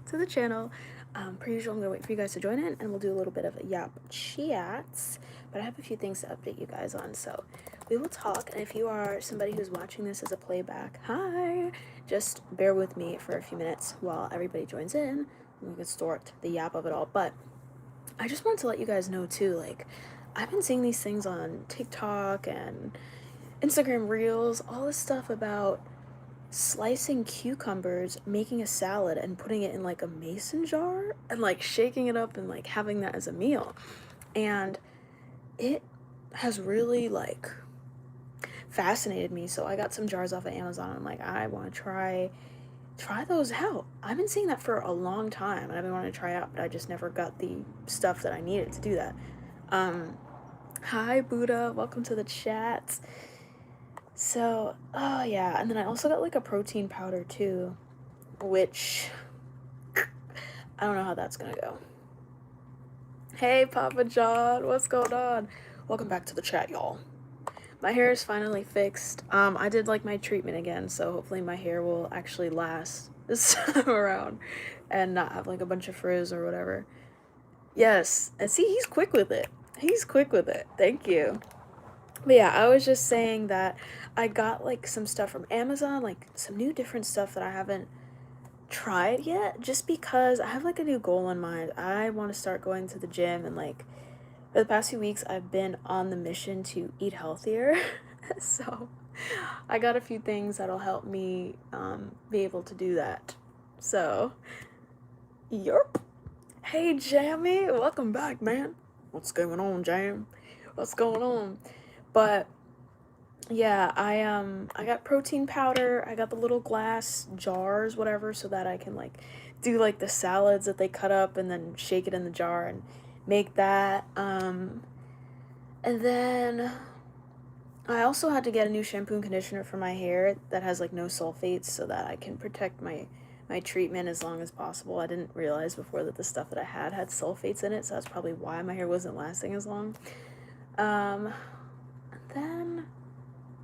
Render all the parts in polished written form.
to the channel. Per usual, I'm gonna wait for you guys to join in and we'll do a little bit of a Yap chats, but I have a few things to update you guys on, so we will talk. And if you are somebody who's watching this as a playback, hi, just bear with me for a few minutes while everybody joins in and we can start the yap of it all. But I just wanted to let you guys know too, like, I've been seeing these things on TikTok and Instagram Reels, all this stuff about slicing cucumbers, making a salad, and putting it in like a mason jar and like shaking it up and like having that as a meal. And it has really like fascinated me. So I got some jars off of Amazon. And I'm like, I want to try those out. I've been seeing that for a long time and I've been wanting to try out, but I just never got the stuff that I needed to do that. Hi Buddha, welcome to the chat. So, oh yeah, and then I also got like a protein powder too, which I don't know how that's gonna go. Hey Papa John, what's going on? Welcome back to the chat, y'all. My hair is finally fixed. I did like my treatment again, so hopefully my hair will actually last this time around and not have like a bunch of frizz or whatever. Yes, and see, he's quick with it. He's quick with it. Thank you. But yeah, I was just saying that I got like some stuff from Amazon, like some new different stuff that I haven't tried yet, just because I have like a new goal in mind. I want to start going to the gym, and like for the past few weeks I've been on the mission to eat healthier. So I got a few things that'll help me be able to do that. So, yerp. Hey Jammy, welcome back, man. What's going on, Jam? What's going on? But yeah, I got protein powder. I got the little glass jars, whatever, so that I can like do like the salads that they cut up and then shake it in the jar and make that. And then I also had to get a new shampoo and conditioner for my hair that has like no sulfates so that I can protect my treatment as long as possible. I didn't realize before that the stuff that I had sulfates in it, so that's probably why my hair wasn't lasting as long. And then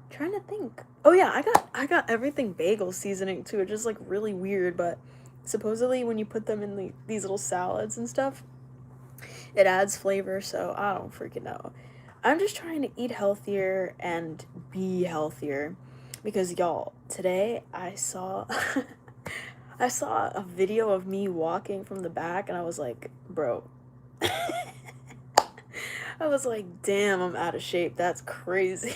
trying to think. Oh yeah, I got everything bagel seasoning too. It's just like really weird, but supposedly when you put them in these little salads and stuff, it adds flavor, so I don't freaking know. I'm just trying to eat healthier and be healthier because y'all, today I saw I saw a video of me walking from the back and I was like, bro. I was like, damn, I'm out of shape. That's crazy.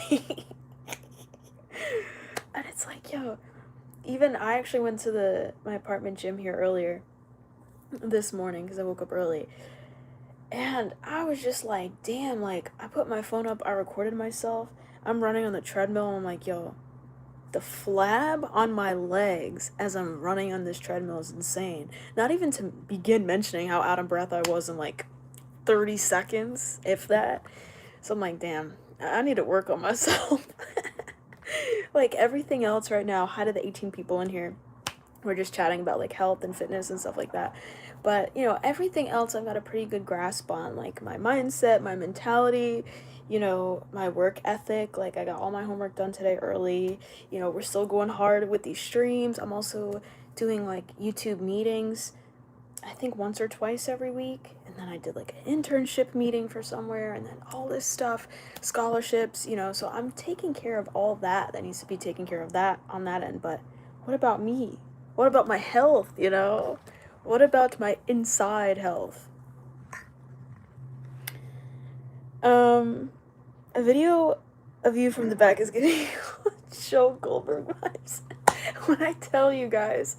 And it's like, yo, even I actually went to my apartment gym here earlier this morning because I woke up early. And I was just like, damn, like, I put my phone up, I recorded myself. I'm running on the treadmill, and I'm like, yo, the flab on my legs as I'm running on this treadmill is insane. Not even to begin mentioning how out of breath I was in like 30 seconds, if that. So I'm like, damn, I need to work on myself. Like everything else right now, hi to the 18 people in here. We're just chatting about like health and fitness and stuff like that. But, you know, everything else I've got a pretty good grasp on, like my mindset, my mentality, you know, my work ethic. Like I got all my homework done today early. You know, we're still going hard with these streams. I'm also doing like YouTube meetings, I think once or twice every week. And then I did like an internship meeting for somewhere and then all this stuff, scholarships, you know, so I'm taking care of all that needs to be taken care of that on that end. But what about me? What about my health, you know? What about my inside health? A video of you from the back is getting Joe Goldberg vibes. When I tell you guys,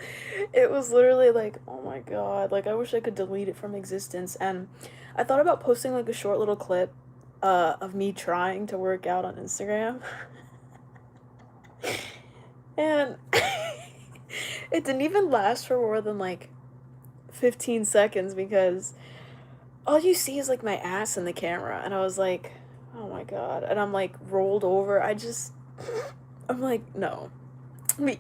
it was literally like, oh my god, like I wish I could delete it from existence. And I thought about posting like a short little clip of me trying to work out on Instagram. And it didn't even last for more than like 15 seconds because all you see is like my ass in the camera. And I was like, oh my god. And I'm like rolled over. I'm like, no. We,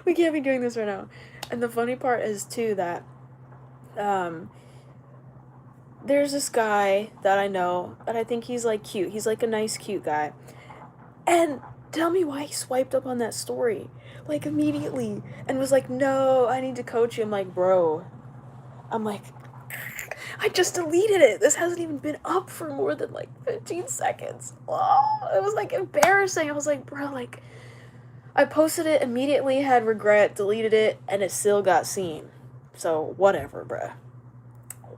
we can't be doing this right now. And the funny part is too that there's this guy that I know that I think he's like cute. He's like a nice cute guy. And tell me why he swiped up on that story. like immediately, and was like, no, I need to coach you. I'm like, bro, I'm like, I just deleted it. This hasn't even been up for more than like 15 seconds. Oh, it was like embarrassing. I was like, bro, like, I posted it immediately, had regret, deleted it, and it still got seen. So, whatever, bruh.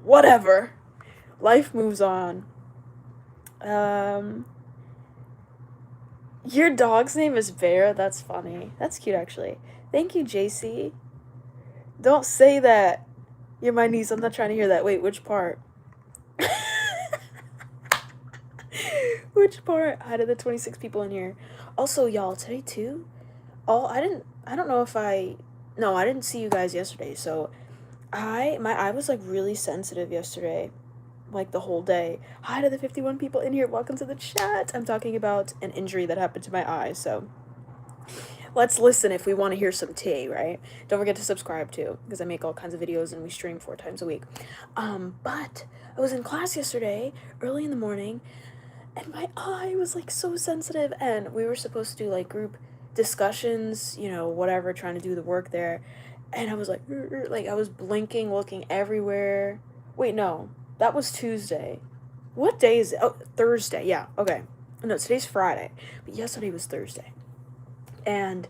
Whatever. Life moves on. Um, your dog's name is Bear? That's funny. That's cute, actually. Thank you, JC. Don't say that. You're my niece. I'm not trying to hear that. Wait, which part? Which part? Out of the 26 people in here. Also, y'all, today too. I don't know if no, I didn't see you guys yesterday. So, my eye was like really sensitive yesterday, like the whole day. Hi to the 51 people in here. Welcome to the chat. I'm talking about an injury that happened to my eye. So, let's listen if we want to hear some tea, right? Don't forget to subscribe too, because I make all kinds of videos and we stream 4 times a week. But I was in class yesterday, early in the morning, and my eye was like so sensitive, and we were supposed to do like group discussions, you know, whatever, trying to do the work there. And I was like I was blinking, looking everywhere. Wait, no, that was Tuesday. What day is it? Oh, Thursday. Yeah, okay. No, today's Friday, but yesterday was Thursday. And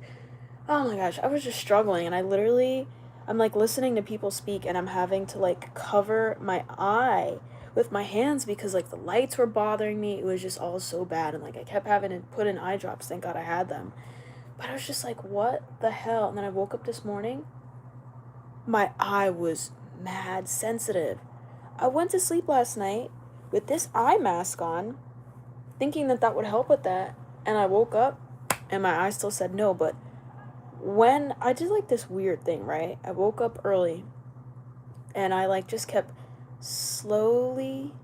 oh my gosh, I was just struggling, and I'm like listening to people speak, and I'm having to like cover my eye with my hands because like the lights were bothering me. It was just all so bad, and like I kept having to put in eye drops. Thank God I had them. But I was just like, what the hell? And then I woke up this morning, my eye was mad sensitive. I went to sleep last night with this eye mask on, thinking that that would help with that, and I woke up and my eye still said no. But when I did like this weird thing, right? I woke up early and I like just kept slowly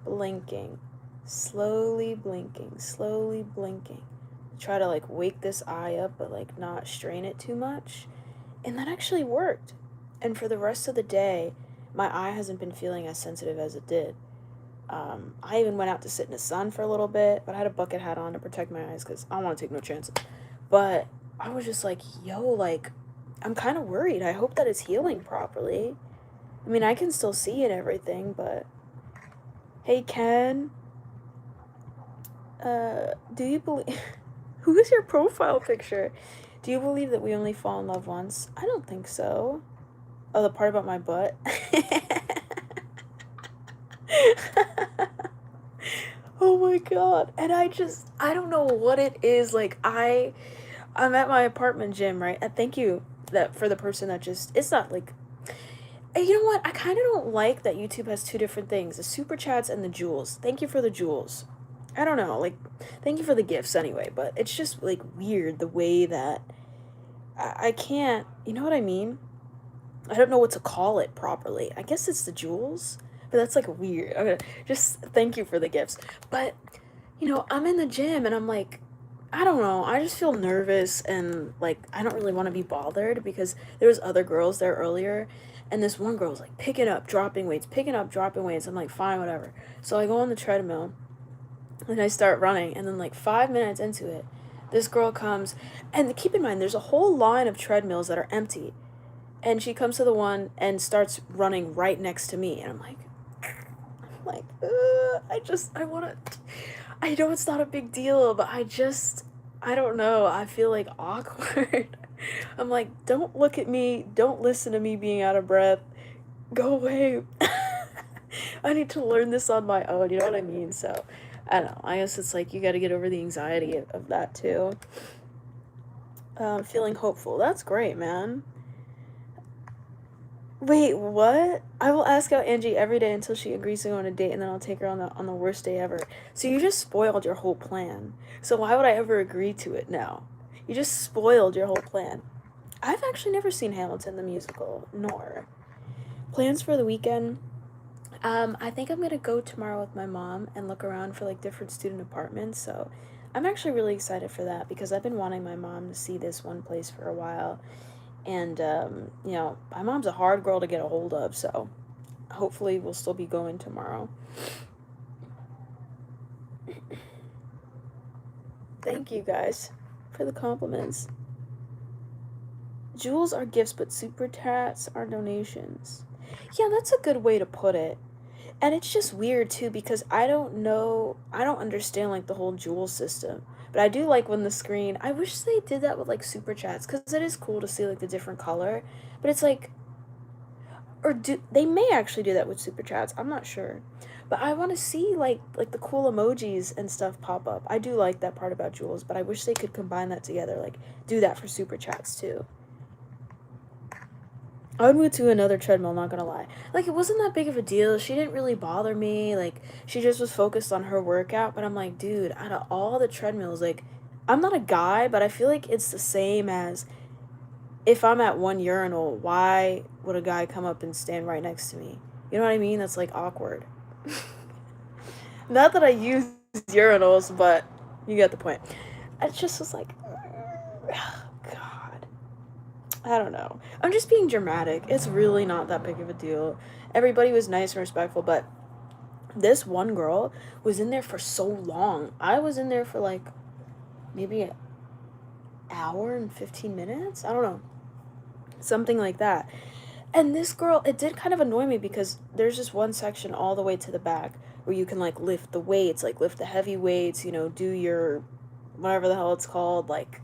blinking, slowly blinking, slowly blinking. Try to like wake this eye up, but like not strain it too much. And that actually worked. And for the rest of the day, my eye hasn't been feeling as sensitive as it did. I even went out to sit in the sun for a little bit, but I had a bucket hat on to protect my eyes because I don't want to take no chances. But I was just like, yo, like, I'm kind of worried. I hope that it's healing properly. I mean, I can still see and everything, but hey, Ken, do you believe, who is your profile picture? Do you believe that we only fall in love once? I don't think so. Oh, the part about my butt? Oh my god. And I don't know what it is. Like, I'm at my apartment gym, right? And thank you that for the person that just, it's not like, and you know what? I kind of don't like that YouTube has 2 different things, the super chats and the jewels. Thank you for the jewels. I don't know, like, thank you for the gifts anyway, but it's just like weird the way that I can't, you know what I mean? I don't know what to call it properly. I guess it's the jewels, but that's like weird. Okay, just thank you for the gifts. But, you know, I'm in the gym and I'm like, I don't know, I just feel nervous and like I don't really want to be bothered because there was other girls there earlier and this one girl was like picking up, dropping weights, picking up, dropping weights. I'm like, fine, whatever. So I go on the treadmill and I start running, and then like 5 minutes into it, this girl comes, and keep in mind there's a whole line of treadmills that are empty, and she comes to the one and starts running right next to me, and I'm like, I want to, I know it's not a big deal, but I don't know, I feel like awkward. I'm like, don't look at me, don't listen to me being out of breath, go away. I need to learn this on my own, you know what I mean? So, I don't know, I guess it's like you gotta get over the anxiety of that too. Feeling hopeful, that's great, man. Wait, what? I will ask out Angie every day until she agrees to go on a date, and then I'll take her on the worst day ever. So you just spoiled your whole plan. So why would I ever agree to it now? You just spoiled your whole plan. I've actually never seen Hamilton the musical, nor. Plans for the weekend? I think I'm gonna go tomorrow with my mom and look around for like different student apartments. So I'm actually really excited for that because I've been wanting my mom to see this one place for a while. And, you know, my mom's a hard girl to get a hold of, so hopefully we'll still be going tomorrow. Thank you guys for the compliments. Jewels are gifts, but super chats are donations. Yeah, that's a good way to put it. And it's just weird too because I don't understand like the whole jewel system. But I do like when the screen, I wish they did that with like super chats cuz it is cool to see like the different color. But it's like, or do they may actually do that with super chats. I'm not sure. But I want to see like the cool emojis and stuff pop up. I do like that part about jewels, but I wish they could combine that together, like do that for super chats too. I would move to another treadmill, not gonna lie. Like, it wasn't that big of a deal. She didn't really bother me. Like, she just was focused on her workout. But I'm like, dude, out of all the treadmills, like, I'm not a guy, but I feel like it's the same as if I'm at one urinal, why would a guy come up and stand right next to me? You know what I mean? That's, like, awkward. Not that I use urinals, but you get the point. I just was like, God. I don't know. I'm just being dramatic. It's really not that big of a deal. Everybody was nice and respectful, but this one girl was in there for so long. I was in there for like maybe an hour and 15 minutes. I don't know. Something like that. And this girl, it did kind of annoy me because there's just one section all the way to the back where you can like lift the weights, like lift the heavy weights, you know, do your whatever the hell it's called, like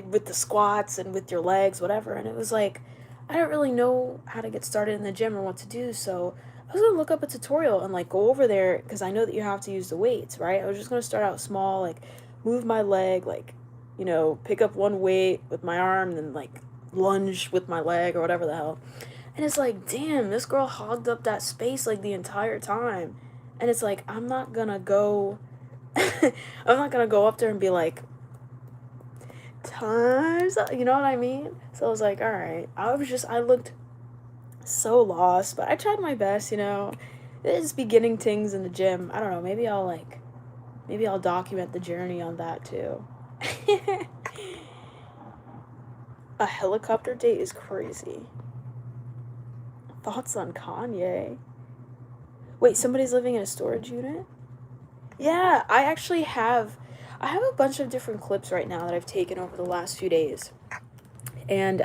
with the squats and with your legs, whatever. And it was like, I don't really know how to get started in the gym or what to do. So I was going to look up a tutorial and like go over there because I know that you have to use the weights, right? I was just going to start out small, like move my leg, like, you know, pick up one weight with my arm, and then like lunge with my leg or whatever the hell. And it's like, damn, this girl hogged up that space like the entire time. And it's like, I'm not gonna go, I'm not gonna go up there and be like, times, you know what I mean? So I was like, all right. I looked so lost, but I tried my best, you know. It's beginning things in the gym. I don't know, maybe I'll document the journey on that too. A helicopter date is crazy. Thoughts on Kanye? Wait, somebody's living in a storage unit? Yeah, I have a bunch of different clips right now that I've taken over the last few days. And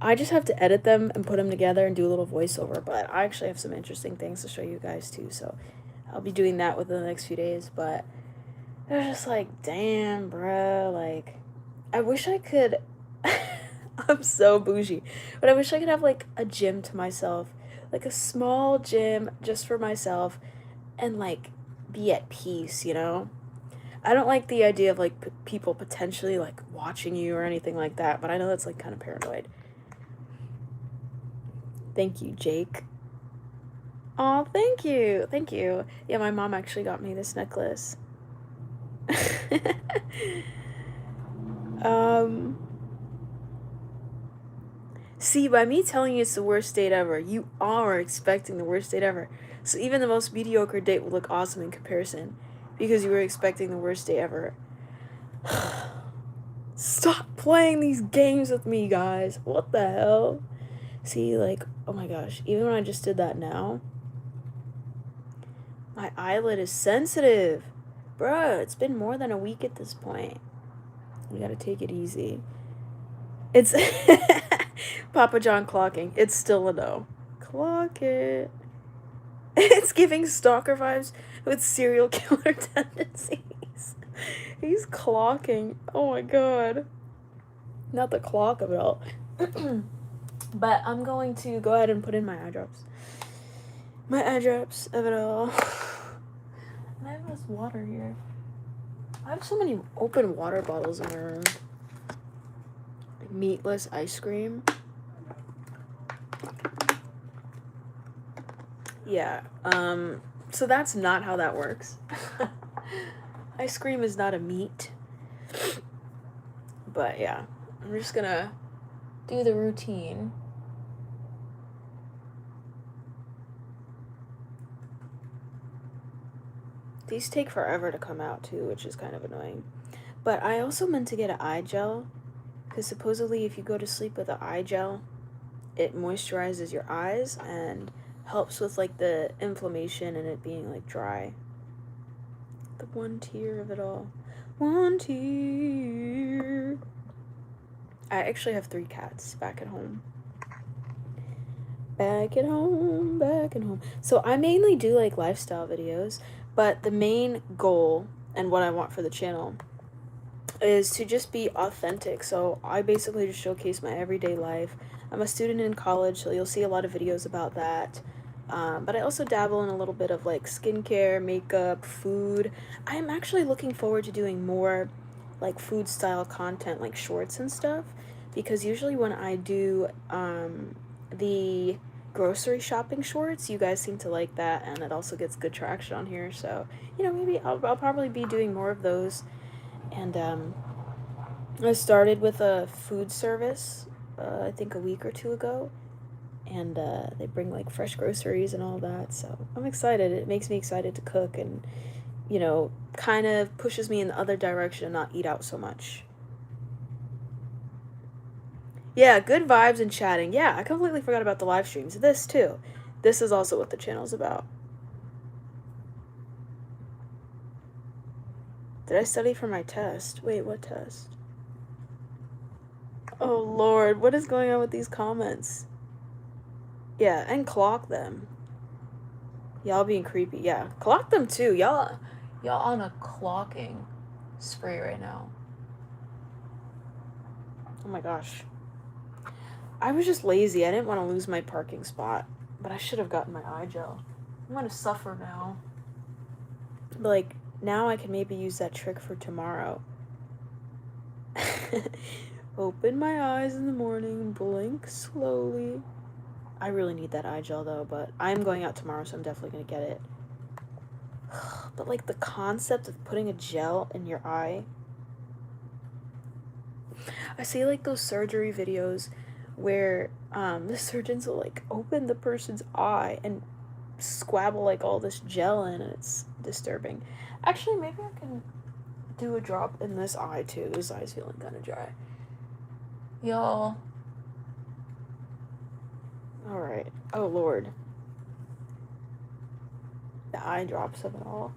I just have to edit them and put them together and do a little voiceover, but I actually have some interesting things to show you guys too, so I'll be doing that within the next few days. But it was just like, damn, bruh, like, I wish I could, I'm so bougie, but I wish I could have like a gym to myself, like a small gym just for myself, and like be at peace, you know? I don't like the idea of like people potentially like watching you or anything like that, but I know that's like kind of paranoid. Thank you, Jake. Oh, thank you. Thank you. Yeah, my mom actually got me this necklace. um, See, by me telling you it's the worst date ever, you are expecting the worst date ever. So even the most mediocre date will look awesome in comparison because you were expecting the worst day ever. Stop playing these games with me, guys. What the hell? See, like, oh my gosh, even when I just did that now, my eyelid is sensitive. Bruh, it's been more than a week at this point. We gotta take it easy. It's Papa John clocking. It's still a no. Clock it. It's giving stalker vibes with serial killer tendencies. He's clocking. Oh my god. Not the clock of it all. But I'm going to go ahead and put in my eye drops. My eye drops of it all. And I have this water here. I have so many open water bottles in my room. Meatless ice cream. Yeah, so that's not how that works. Ice cream is not a meat. But yeah, I'm just gonna do the routine. These take forever to come out too, which is kind of annoying. But I also meant to get an eye gel, because supposedly if you go to sleep with an eye gel, it moisturizes your eyes and helps with like the inflammation and it being like dry. The one tear of it all. One tear. I actually have 3 cats back at home. Back at home, back at home. So I mainly do like lifestyle videos, but the main goal and what I want for the channel is to just be authentic. So I basically just showcase my everyday life. I'm a student in college, so you'll see a lot of videos about that. But I also dabble in a little bit of like skincare, makeup, food. I'm actually looking forward to doing more like food style content, like shorts and stuff, because usually when I do the grocery shopping shorts, you guys seem to like that, and it also gets good traction on here. So, maybe I'll probably be doing more of those. And I started with a food service, I think a week or two ago, and they bring like fresh groceries and all that. So I'm excited. It makes me excited to cook, and kind of pushes me in the other direction and not eat out so much. Yeah, good vibes and chatting. Yeah, I completely forgot about the live streams. This too. This is also what the channel's about. Did I study for my test? Wait, what test? Oh Lord, what is going on with these comments? Yeah, and clock them. Y'all being creepy. Yeah, clock them too. Y'all on a clocking spree right now. Oh my gosh. I was just lazy. I didn't want to lose my parking spot, but I should have gotten my eye gel. I'm gonna suffer now. But like, now I can maybe use that trick for tomorrow. Open my eyes in the morning, blink slowly. I really need that eye gel though, but I'm going out tomorrow, so I'm definitely gonna get it. But like the concept of putting a gel in your eye. I see like those surgery videos where the surgeons will like open the person's eye and squabble like all this gel in, and it's disturbing. Actually, maybe I can do a drop in this eye too. This eye's feeling kind of dry. Y'all. Alright. Oh Lord. The eye drops of it all.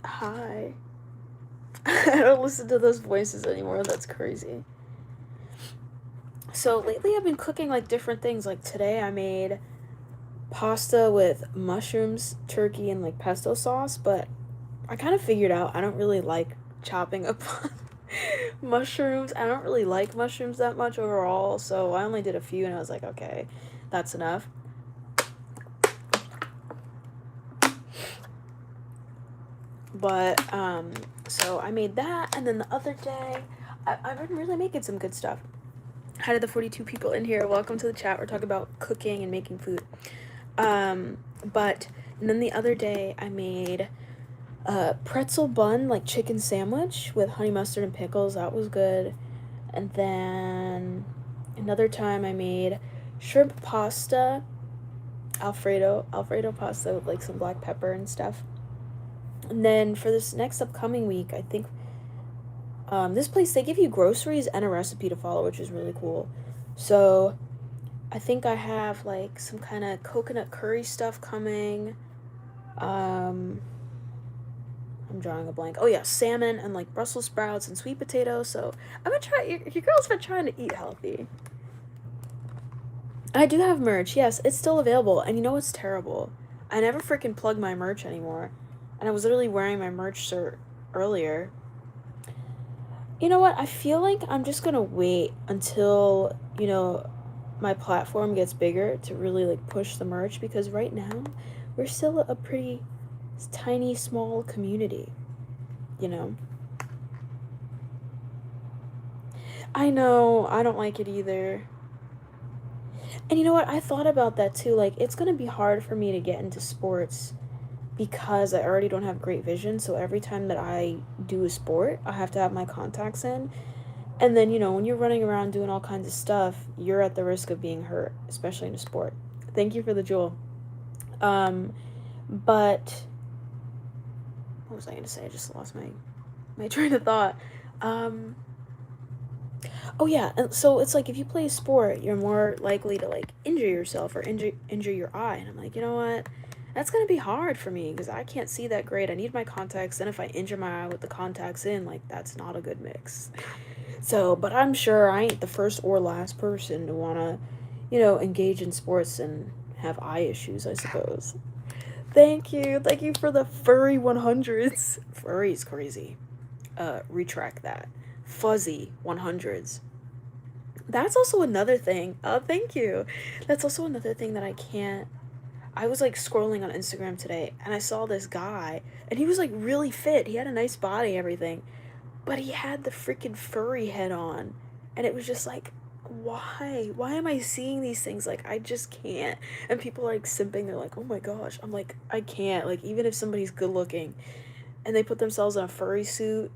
Hi. I don't listen to those voices anymore. That's crazy. So lately I've been cooking like different things. Like today I made pasta with mushrooms, turkey, and like pesto sauce, but I kind of figured out I don't really like chopping up mushrooms. I don't really like mushrooms that much overall, so I only did a few and I was like, okay, that's enough. But so I made that, and then the other day I've been really making some good stuff. Hi to the 42 people in here. Welcome to the chat. We're talking about cooking and making food. But and then the other day I made a pretzel bun, like chicken sandwich with honey mustard and pickles. That was good. And then another time I made shrimp pasta, Alfredo pasta with like some black pepper and stuff. And then for this next upcoming week, I think this place, they give you groceries and a recipe to follow, which is really cool. So I think I have like some kind of coconut curry stuff coming. I'm drawing a blank. Oh yeah, salmon and like Brussels sprouts and sweet potatoes. So I'm gonna try. Your girl's been trying to eat healthy. I do have merch. Yes, it's still available. And you know what's terrible? I never freaking plug my merch anymore. And I was literally wearing my merch shirt earlier. You know what? I feel like I'm just gonna wait until, my platform gets bigger to really like push the merch, because right now we're still a pretty tiny, small community, you know? I know, I don't like it either. And you know what? I thought about that too. Like, it's gonna be hard for me to get into sports because I already don't have great vision. So every time that I do a sport, I have to have my contacts in. And then, when you're running around doing all kinds of stuff, you're at the risk of being hurt, especially in a sport. Thank you for the jewel. But what was I going to say? I just lost my train of thought. Oh yeah, and so it's like if you play a sport, you're more likely to like injure yourself or injure your eye. And I'm like, you know what? That's gonna be hard for me because I can't see that great. I need my contacts, and if I injure my eye with the contacts in, like, that's not a good mix. So, but I'm sure I ain't the first or last person to wanna, engage in sports and have eye issues, I suppose. Thank you. Thank you for the furry 100s. Furry's crazy. Retract that. Fuzzy 100s. That's also another thing. Thank you. That's also another thing that I can't. I was like scrolling on Instagram today and I saw this guy and he was like really fit. He had a nice body, everything. But he had the freaking furry head on. And it was just like, why? Why am I seeing these things? Like, I just can't. And people are like simping. They're like, oh my gosh. I'm like, I can't. Like, even if somebody's good looking and they put themselves in a furry suit,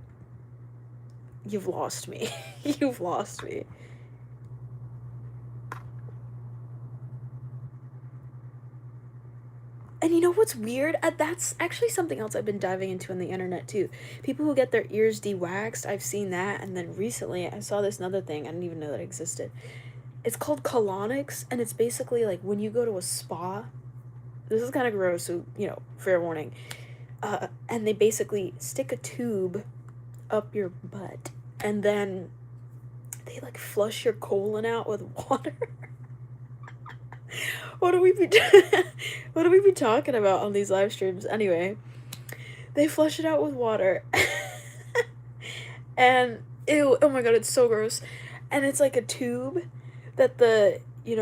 you've lost me. You've lost me. And you know what's weird? That's actually something else I've been diving into on the internet too. People who get their ears de-waxed, I've seen that. And then recently I saw this another thing. I didn't even know that existed. It's called colonics, and it's basically like when you go to a spa. This is kind of gross, so, fair warning. And they basically stick a tube up your butt, and then they like flush your colon out with water. What do we be what do we be talking about on these live streams? Anyway, they flush it out with water. And ew, oh my god, it's so gross. And it's like a tube that the,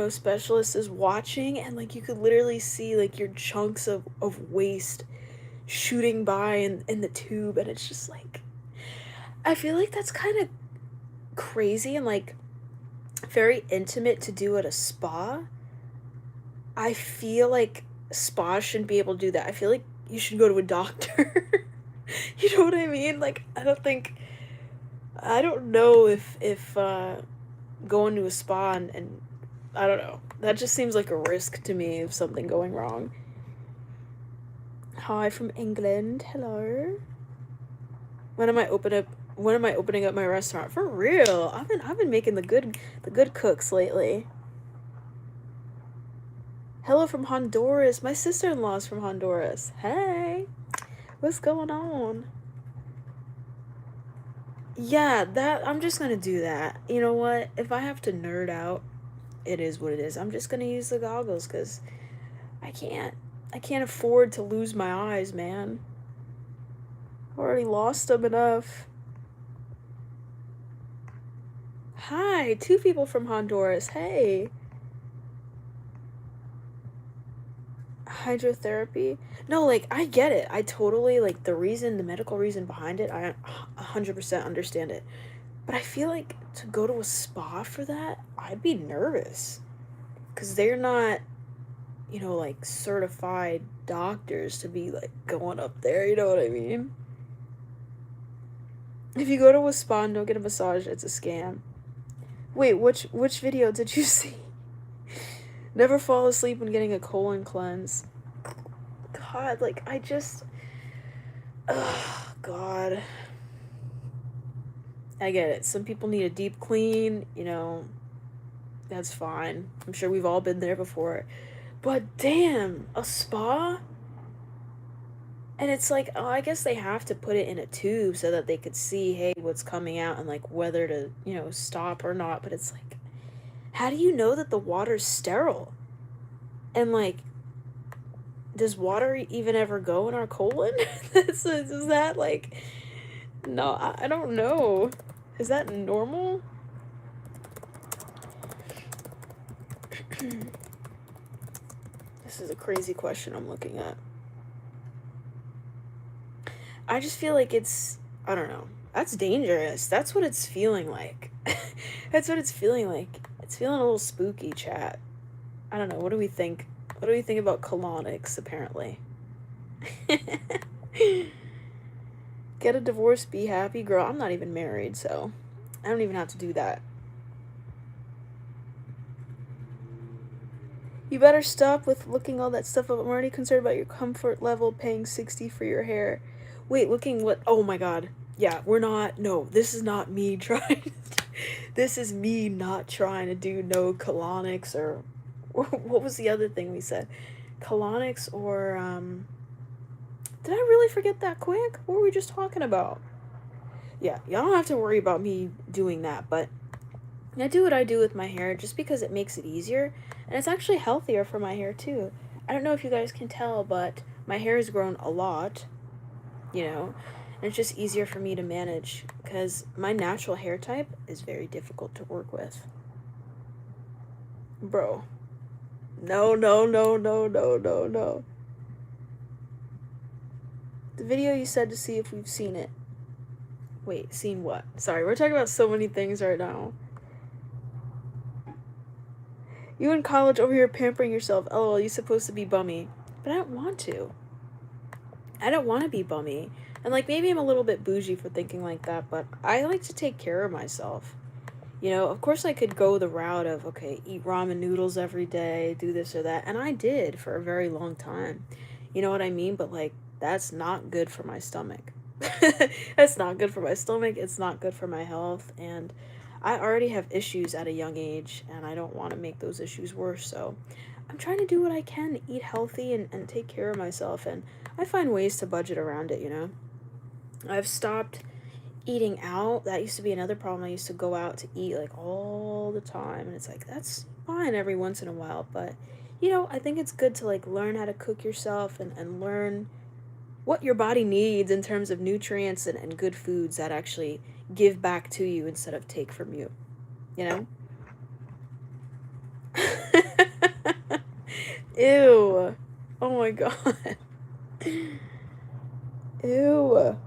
specialist is watching, and like you could literally see like your chunks of waste shooting by in the tube, and it's just like, I feel like that's kind of crazy and like very intimate to do at a spa. I feel like spas shouldn't be able to do that. I feel like you should go to a doctor. You know what I mean? Like, I don't know if going to a spa and I don't know. That just seems like a risk to me of something going wrong. Hi from England. Hello. When am I opening up my restaurant? For real. I've been making the good cooks lately. Hello from Honduras. My sister-in-law's from Honduras. Hey. What's going on? Yeah, I'm just gonna do that. You know what? If I have to nerd out, it is what it is. I'm just gonna use the goggles because I can't afford to lose my eyes, man. I've already lost them enough. Hi, 2 people from Honduras. Hey. Hydrotherapy? No, like, I get it. I totally, like, the medical reason behind it, I 100% understand it. But I feel like to go to a spa for that, I'd be nervous. Because they're not, like, certified doctors to be, like, going up there, you know what I mean? If you go to a spa and don't get a massage, it's a scam. Wait, which video did you see? Never fall asleep when getting a colon cleanse. God, like, God. I get it. Some people need a deep clean, that's fine. I'm sure we've all been there before. But damn, a spa? And it's like, oh, I guess they have to put it in a tube so that they could see, hey, what's coming out and, like, whether to, stop or not. But it's like, how do you know that the water's sterile? And, like, does water even ever go in our colon? Is that, like, no, I don't know. Is that normal? This is a crazy question I'm looking at. I just feel like I don't know. That's dangerous. That's what it's feeling like. That's what it's feeling like. It's feeling a little spooky, chat. I don't know. What do we think? What do we think about colonics, apparently? Get a divorce, be happy. Girl, I'm not even married, so I don't even have to do that. You better stop with looking all that stuff up. I'm already concerned about your comfort level paying $60 for your hair. Wait, looking what? Oh my god. Yeah, no, this is not me trying. This is me not trying to do no colonics or what was the other thing we said? colonics or, did I really forget that quick? What were we just talking about? Yeah, y'all don't have to worry about me doing that, but I do what I do with my hair just because it makes it easier, and it's actually healthier for my hair too. I don't know if you guys can tell, but my hair has grown a lot, you know, and it's just easier for me to manage because my natural hair type is very difficult to work with. Bro, no, no, no, no, no, no, no. The video you said to see if we've seen it. Wait, seen what? Sorry, we're talking about so many things right now. You in college over here pampering yourself. LOL, you supposed to be bummy. But I don't want to. I don't want to be bummy. And like maybe I'm a little bit bougie for thinking like that, but I like to take care of myself. You know, of course I could go the route of, okay, eat ramen noodles every day, do this or that, and I did for a very long time. You know what I mean? But like that's not good for my stomach. It's not good for my stomach, it's not good for my health, and I already have issues at a young age and I don't want to make those issues worse, so I'm trying to do what I can to eat healthy and take care of myself, and I find ways to budget around it, you know? I've stopped eating out. That used to be another problem. I used to go out to eat like all the time, and it's like that's fine every once in a while, but you know, I think it's good to like learn how to cook yourself and learn what your body needs in terms of nutrients and good foods that actually give back to you instead of take from you, you know? Ew. Oh my god. Ew.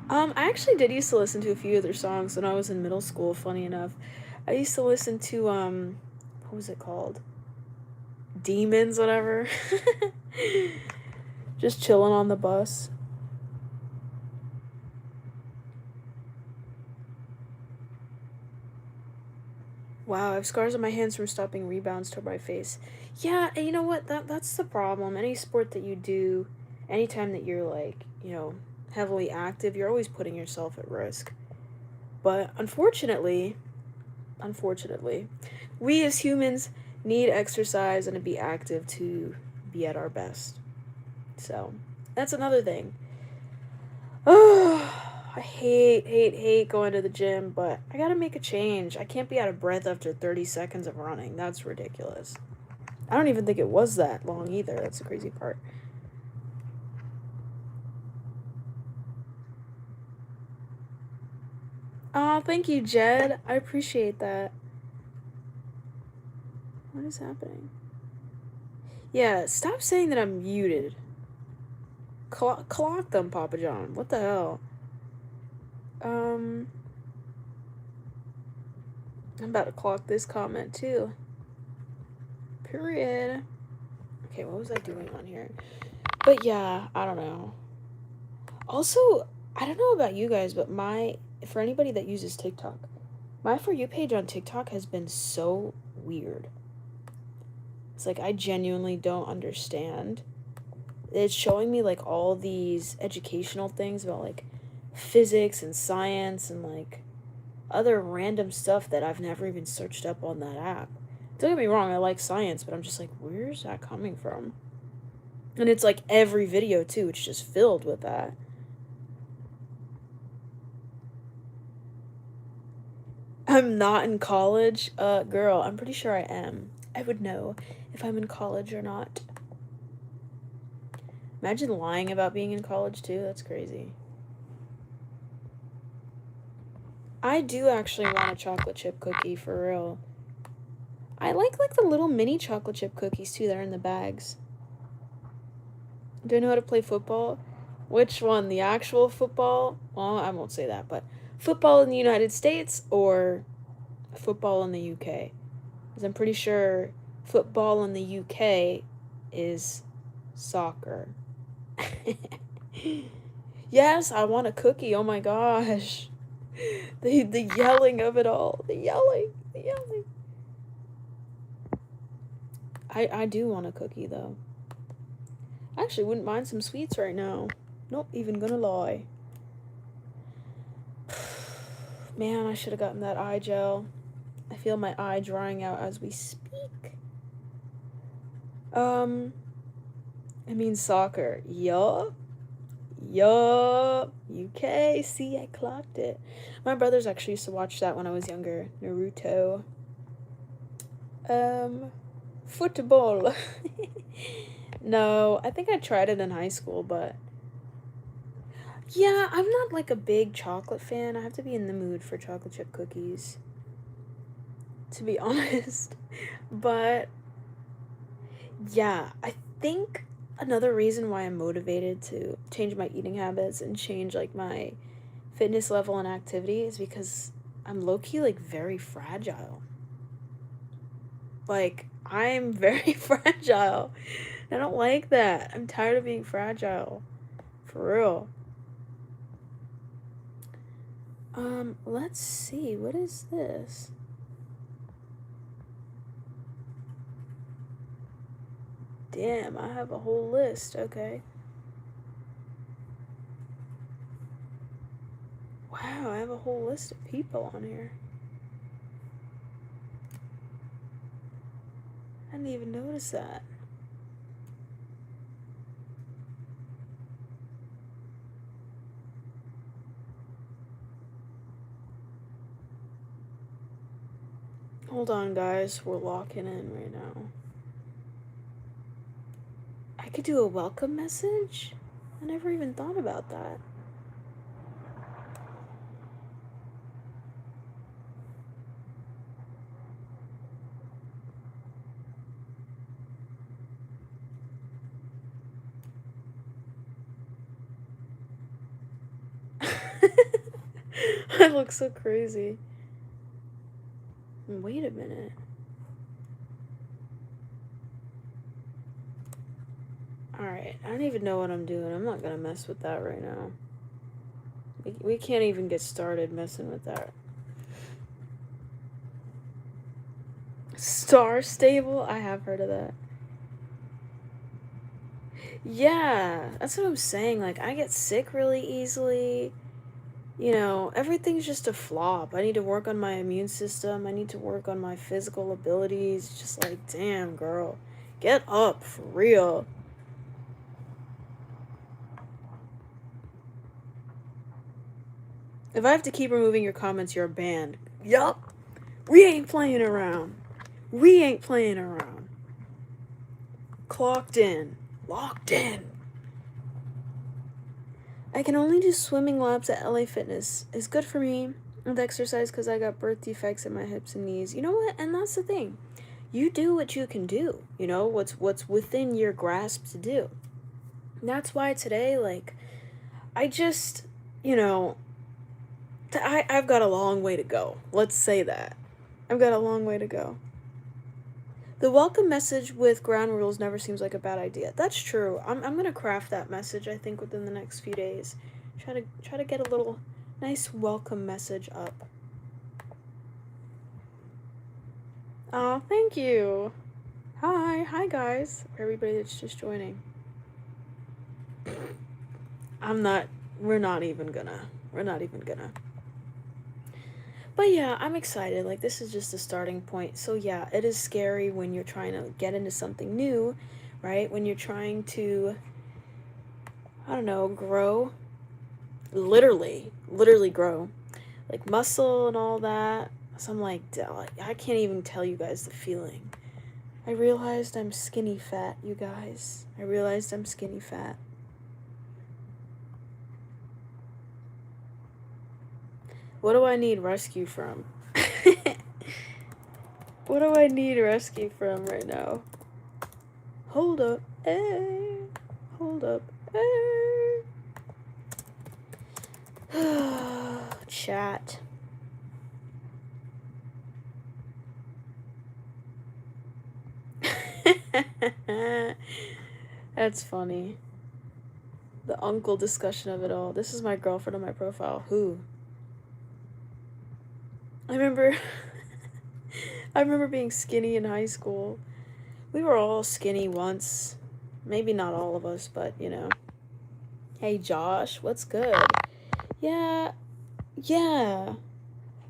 I actually did used to listen to a few of their songs when I was in middle school, funny enough. I used to listen to, what was it called? Demons, whatever. Just chilling on the bus. Wow, I have scars on my hands from stopping rebounds toward my face. Yeah, and you know what? That's the problem. Any sport that you do, anytime that you're like, you know, heavily active, you're always putting yourself at risk. But unfortunately, we as humans need exercise and to be active to be at our best. So, that's another thing. Oh, I hate going to the gym, but I gotta make a change. I can't be out of breath after 30 seconds of running. That's ridiculous. I don't even think it was that long either. That's the crazy part. Oh, thank you, Jed. I appreciate that. What is happening? Yeah, stop saying that I'm muted. Clock them, Papa John. What the hell? Um, I'm about to clock this comment too. Period. Okay, what was I doing on here? But yeah, I don't know. Also, I don't know about you guys, but for anybody that uses TikTok, my For You page on TikTok has been so weird. It's like I genuinely don't understand. It's showing me like all these educational things about like physics and science and like other random stuff that I've never even searched up on that app. Don't get me wrong, I like science, but I'm just like, where's that coming from? And it's like every video too, it's just filled with that. I'm not in college. Girl, I'm pretty sure I am. I would know if I'm in college or not. Imagine lying about being in college too. That's crazy. I do actually want a chocolate chip cookie for real. I like the little mini chocolate chip cookies too that are in the bags. Do I know how to play football? Which one? The actual football? Well, I won't say that, but football in the United States or football in the UK? Because I'm pretty sure football in the UK is soccer. Yes, I want a cookie. Oh my gosh. The yelling of it all. The yelling. The yelling. I do want a cookie though. I actually wouldn't mind some sweets right now. Not even gonna lie. Man, I should have gotten that eye gel. I feel my eye drying out as we speak. It means soccer. Yup. Yup. UK. See, I clocked it. My brothers actually used to watch that when I was younger. Naruto. Football. No, I think I tried it in high school, but yeah, I'm not like a big chocolate fan. I have to be in the mood for chocolate chip cookies, to be honest. But yeah, I think another reason why I'm motivated to change my eating habits and change like my fitness level and activity is because I'm low-key like very fragile. Like, I'm very fragile. I don't like that. I'm tired of being fragile. For real. Let's see. What is this? Damn, I have a whole list. Okay. Wow, I have a whole list of people on here. I didn't even notice that. Hold on, guys. We're locking in right now. I could do a welcome message? I never even thought about that. I look so crazy. Wait a minute. Alright, I don't even know what I'm doing. I'm not gonna mess with that right now. We can't even get started messing with that. Star Stable? I have heard of that. Yeah, that's what I'm saying. Like, I get sick really easily. You know, everything's just a flop. I need to work on my immune system. I need to work on my physical abilities. Just like, damn, girl. Get up, for real. If I have to keep removing your comments, you're banned. Yup. We ain't playing around. We ain't playing around. Clocked in. Locked in. I can only do swimming laps at LA Fitness. It's good for me with exercise because I got birth defects in my hips and knees. You know what? And that's the thing. You do what you can do. You know, what's within your grasp to do. And that's why today, like, I just, you know, I've got a long way to go. Let's say that. I've got a long way to go. The welcome message with ground rules never seems like a bad idea. That's true. I'm gonna craft that message, I think, within the next few days. Try to get a little nice welcome message up. Oh, thank you. Hi guys. Everybody that's just joining. We're not even gonna. But yeah, I'm excited. Like, this is just a starting point. So yeah, it is scary when you're trying to get into something new, right? When you're trying to, I don't know, grow. Literally grow. Like, muscle and all that. So I'm like, I can't even tell you guys the feeling. I realized I'm skinny fat, you guys. I realized I'm skinny fat. What do I need rescue from? What do I need rescue from right now? Hold up. Hey. Hold up. Hey. Chat. That's funny. The uncle discussion of it all. This is my girlfriend on my profile. Who? I remember being skinny in high school. We were all skinny once. Maybe not all of us, but you know. Hey Josh, what's good? Yeah.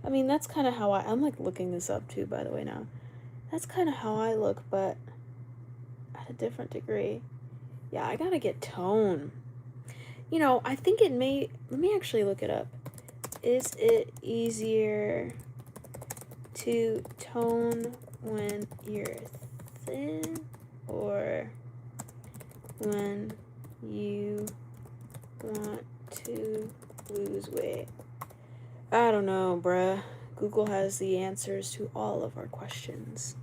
I mean, that's kind of how I'm like looking this up too, by the way, now. That's kind of how I look, but at a different degree. Yeah, I gotta get tone. You know, I think it may, let me actually look it up. Is it easier to tone when you're thin or when you want to lose weight? I don't know, bruh. Google has the answers to all of our questions.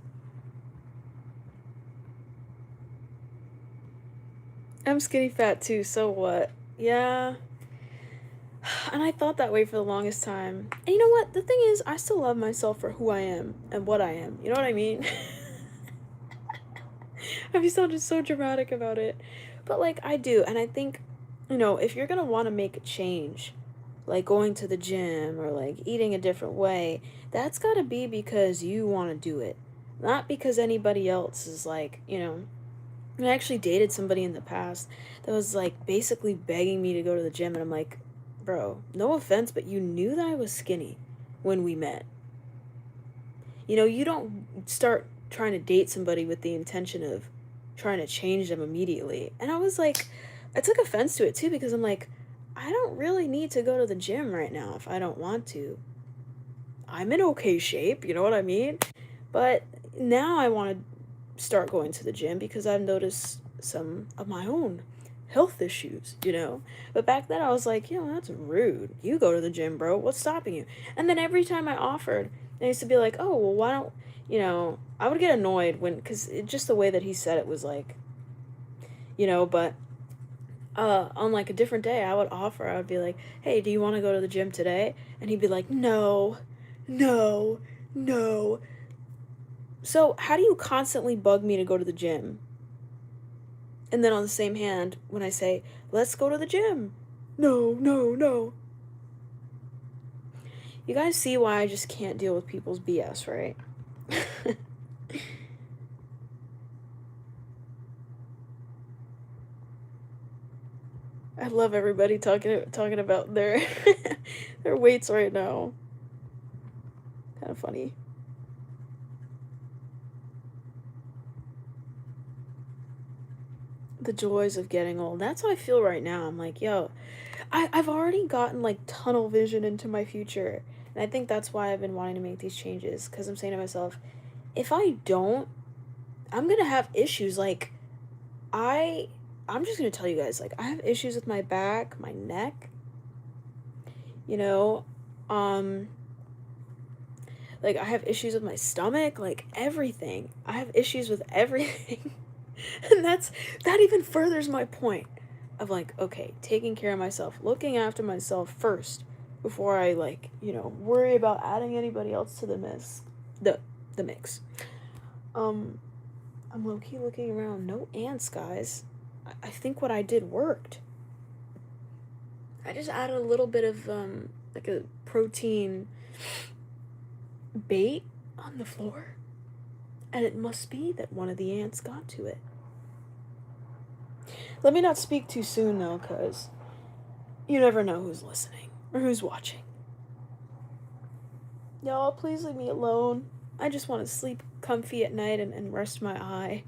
I'm skinny fat too, so what? Yeah. And I thought that way for the longest time. And you know what? The thing is, I still love myself for who I am and what I am. You know what I mean? I've sounded so dramatic about it. But, like, I do. And I think, you know, if you're going to want to make a change, like going to the gym or, like, eating a different way, that's got to be because you want to do it. Not because anybody else is, like, you know. I actually dated somebody in the past that was, like, basically begging me to go to the gym. And I'm like, bro, no offense, but you knew that I was skinny when we met. You know, you don't start trying to date somebody with the intention of trying to change them immediately. And I was like, I took offense to it too because I'm like, I don't really need to go to the gym right now if I don't want to. I'm in okay shape, you know what I mean? But now I want to start going to the gym because I've noticed some of my own health issues, you know? But back then I was like, you know, that's rude. You go to the gym, bro. What's stopping you? And then every time I offered, they used to be like, oh, well, why don't, you know, I would get annoyed when, because just the way that he said it was like, you know, but on like a different day, I would offer, I would be like, hey, do you want to go to the gym today? And he'd be like, no, no, no. So how do you constantly bug me to go to the gym? And then on the same hand, when I say, let's go to the gym, no, no, no. You guys see why I just can't deal with people's BS, right? I love everybody talking about their their weights right now. Kind of funny. The joys of getting old. That's how I feel right now. I'm like, yo, I've already gotten like tunnel vision into my future. And I think that's why I've been wanting to make these changes. Because I'm saying to myself, if I don't, I'm gonna have issues. Like, I'm just gonna tell you guys, like, I have issues with my back, my neck, you know, um, like, I have issues with my stomach, like, everything. I have issues with everything. And that even furthers my point of, like, okay, taking care of myself, looking after myself first before I, like, you know, worry about adding anybody else to the the mix. Um, I'm low-key looking around. No ants, guys. I think what I did worked. I just added a little bit of, like a protein bait on the floor. And it must be that one of the ants got to it. Let me not speak too soon, though, because you never know who's listening or who's watching. Y'all, please leave me alone. I just want to sleep comfy at night and rest my eye.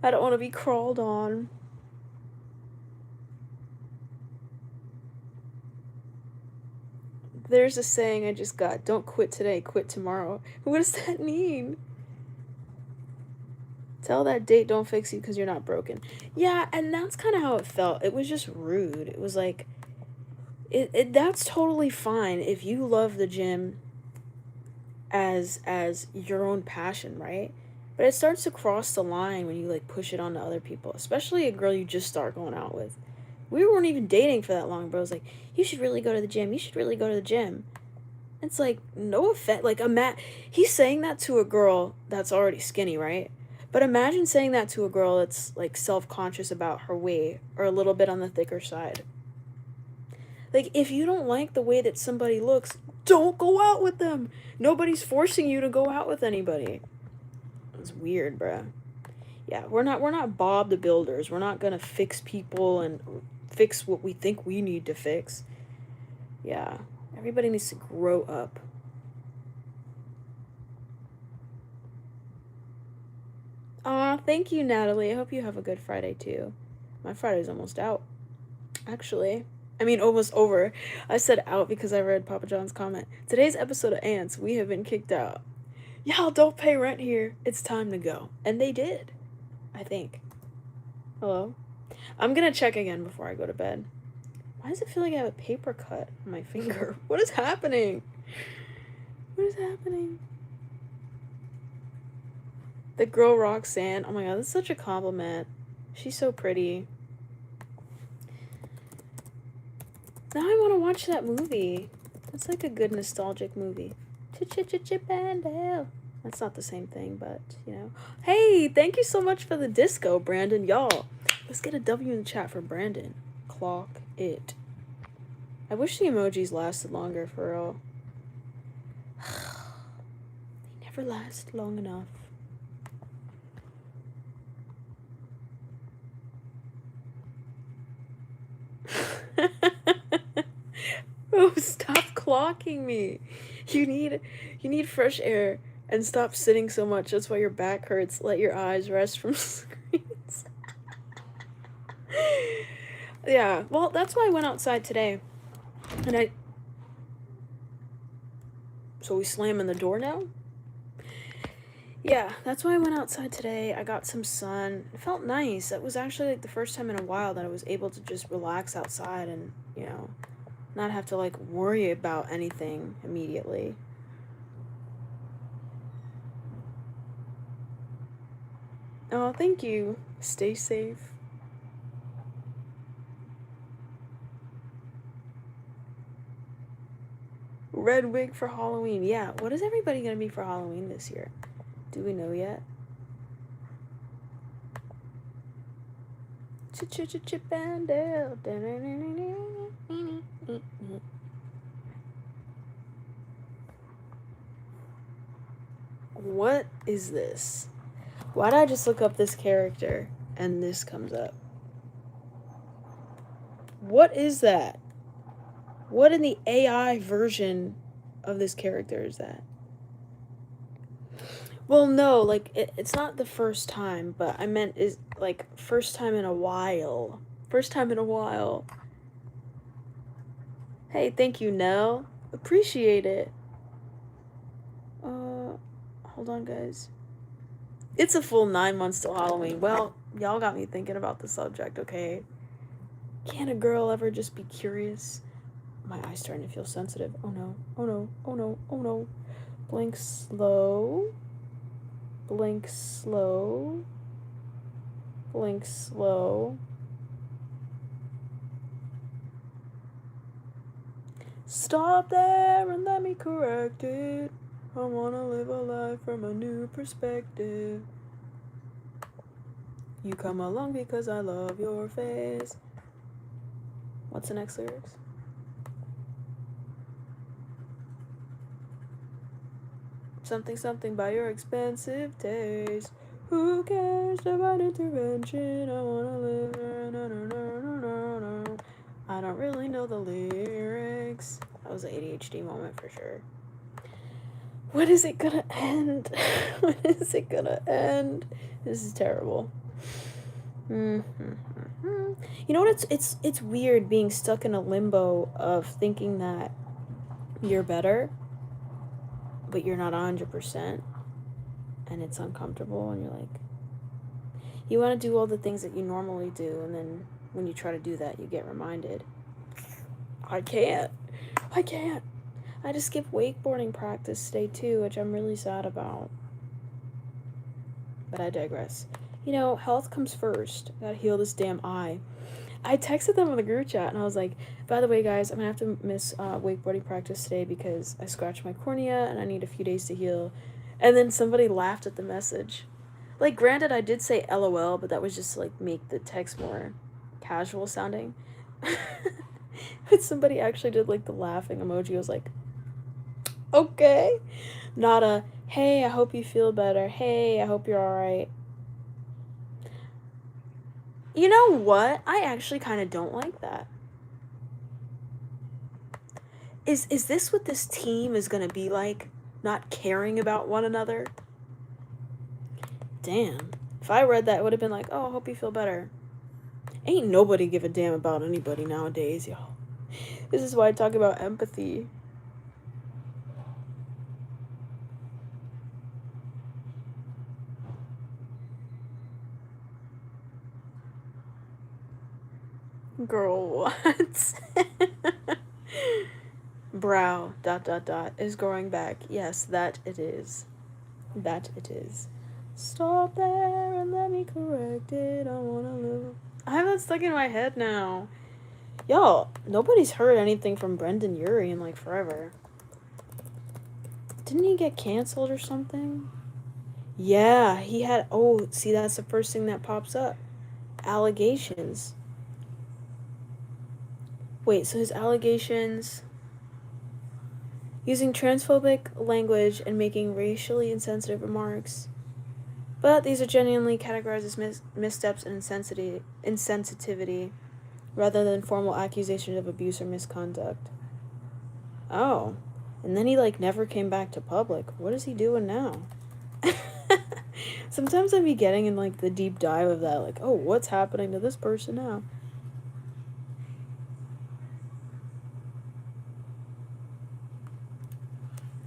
I don't want to be crawled on. There's a saying I just got, don't quit today, quit tomorrow. What does that mean? Tell that date don't fix you because you're not broken. Yeah, and that's kind of how it felt. It was just rude. It was like, that's totally fine if you love the gym as your own passion, right? But it starts to cross the line when you like push it onto other people, especially a girl you just start going out with. We weren't even dating for that long, bro. It's like, you should really go to the gym. You should really go to the gym. It's like, no offense. Like, he's saying that to a girl that's already skinny, right? But imagine saying that to a girl that's, like, self-conscious about her weight or a little bit on the thicker side. Like, if you don't like the way that somebody looks, don't go out with them. Nobody's forcing you to go out with anybody. It's weird, bruh. Yeah, we're not Bob the Builders. We're not gonna fix people and fix what we think we need to fix. Yeah. Everybody needs to grow up. Aw, thank you, Natalie. I hope you have a good Friday, too. My Friday's almost out, actually. I mean, almost over. I said out because I read Papa John's comment. Today's episode of Ants, we have been kicked out. Y'all don't pay rent here. It's time to go. And they did, I think. Hello? I'm gonna check again before I go to bed. Why does it feel like I have a paper cut on my finger? What is happening? What is happening? The girl Roxanne. Oh my god, that's such a compliment. She's so pretty. Now I want to watch that movie. That's like a good nostalgic movie. Chip and Dale. That's not the same thing, but, you know. Hey, thank you so much for the disco, Brandon. Y'all, let's get a W in the chat for Brandon. Clock it. I wish the emojis lasted longer, for real. They never last long enough. Oh, stop clocking me. You need fresh air and stop sitting so much. That's why your back hurts. Let your eyes rest from screens. Yeah, well, that's why I went outside today. And so we slamming the door now? Yeah, that's why I went outside today. I got some sun. It felt nice. It was actually like the first time in a while that I was able to just relax outside and, you know, not have to like worry about anything immediately. Oh, thank you. Stay safe. Red wig for Halloween. Yeah, what is everybody gonna be for Halloween this year? Do we know yet? Chip and Dale. What is this? Why did I just look up this character and this comes up? What is that? What in the AI version of this character is that? Well, no, like, it's not the first time, but I meant is, like, first time in a while. First time in a while. Hey, thank you, Nell. Appreciate it. Hold on, guys. It's a full 9 months till Halloween. Well, y'all got me thinking about the subject, okay? Can a girl ever just be curious? My eye's starting to feel sensitive. Oh no, oh no, oh no, oh no. Blink slow. Blink slow. Blink slow. Stop there and let me correct it. I wanna live a life from a new perspective. You come along because I love your face. What's the next lyrics? Something, something by your expensive taste. Who cares about intervention? I wanna live. No, no, no, no, no, no. I don't really know the lyrics. That was an ADHD moment for sure. When is it gonna end? When is it gonna end? This is terrible. You know what? It's weird being stuck in a limbo of thinking that you're better, but you're not 100%, and it's uncomfortable, and you're like, you want to do all the things that you normally do, and then when you try to do that, you get reminded, I can't. I just skipped wakeboarding practice today too, which I'm really sad about. But I digress. You know, health comes first. Gotta heal this damn eye. I texted them on the group chat and I was like, by the way, guys, I'm gonna have to miss wakeboarding practice today because I scratched my cornea and I need a few days to heal. And then somebody laughed at the message. Like, granted, I did say LOL, but that was just to, like, make the text more casual sounding. But somebody actually did, like, the laughing emoji. I was like, okay. Not a, hey, I hope you feel better. Hey, I hope you're alright. You know what? I actually kind of don't like that. Is this what this team is gonna be like? Not caring about one another? Damn. If I read that, it would have been like, oh, I hope you feel better. Ain't nobody give a damn about anybody nowadays, y'all. This is why I talk about empathy. Girl, what? Brow, ... is growing back. Yes, that it is. That it is. Stop there and let me correct it. I wanna live. I have that stuck in my head now. Y'all, nobody's heard anything from Brendan Urie in like forever. Didn't he get canceled or something? Yeah, he had. Oh, see, that's the first thing that pops up. Allegations. Wait, so his allegations. Using transphobic language and making racially insensitive remarks. But these are genuinely categorized as missteps and insensitivity rather than formal accusations of abuse or misconduct. Oh. And then he, like, never came back to public. What is he doing now? Sometimes I be getting in, like, the deep dive of that. Like, oh, what's happening to this person now?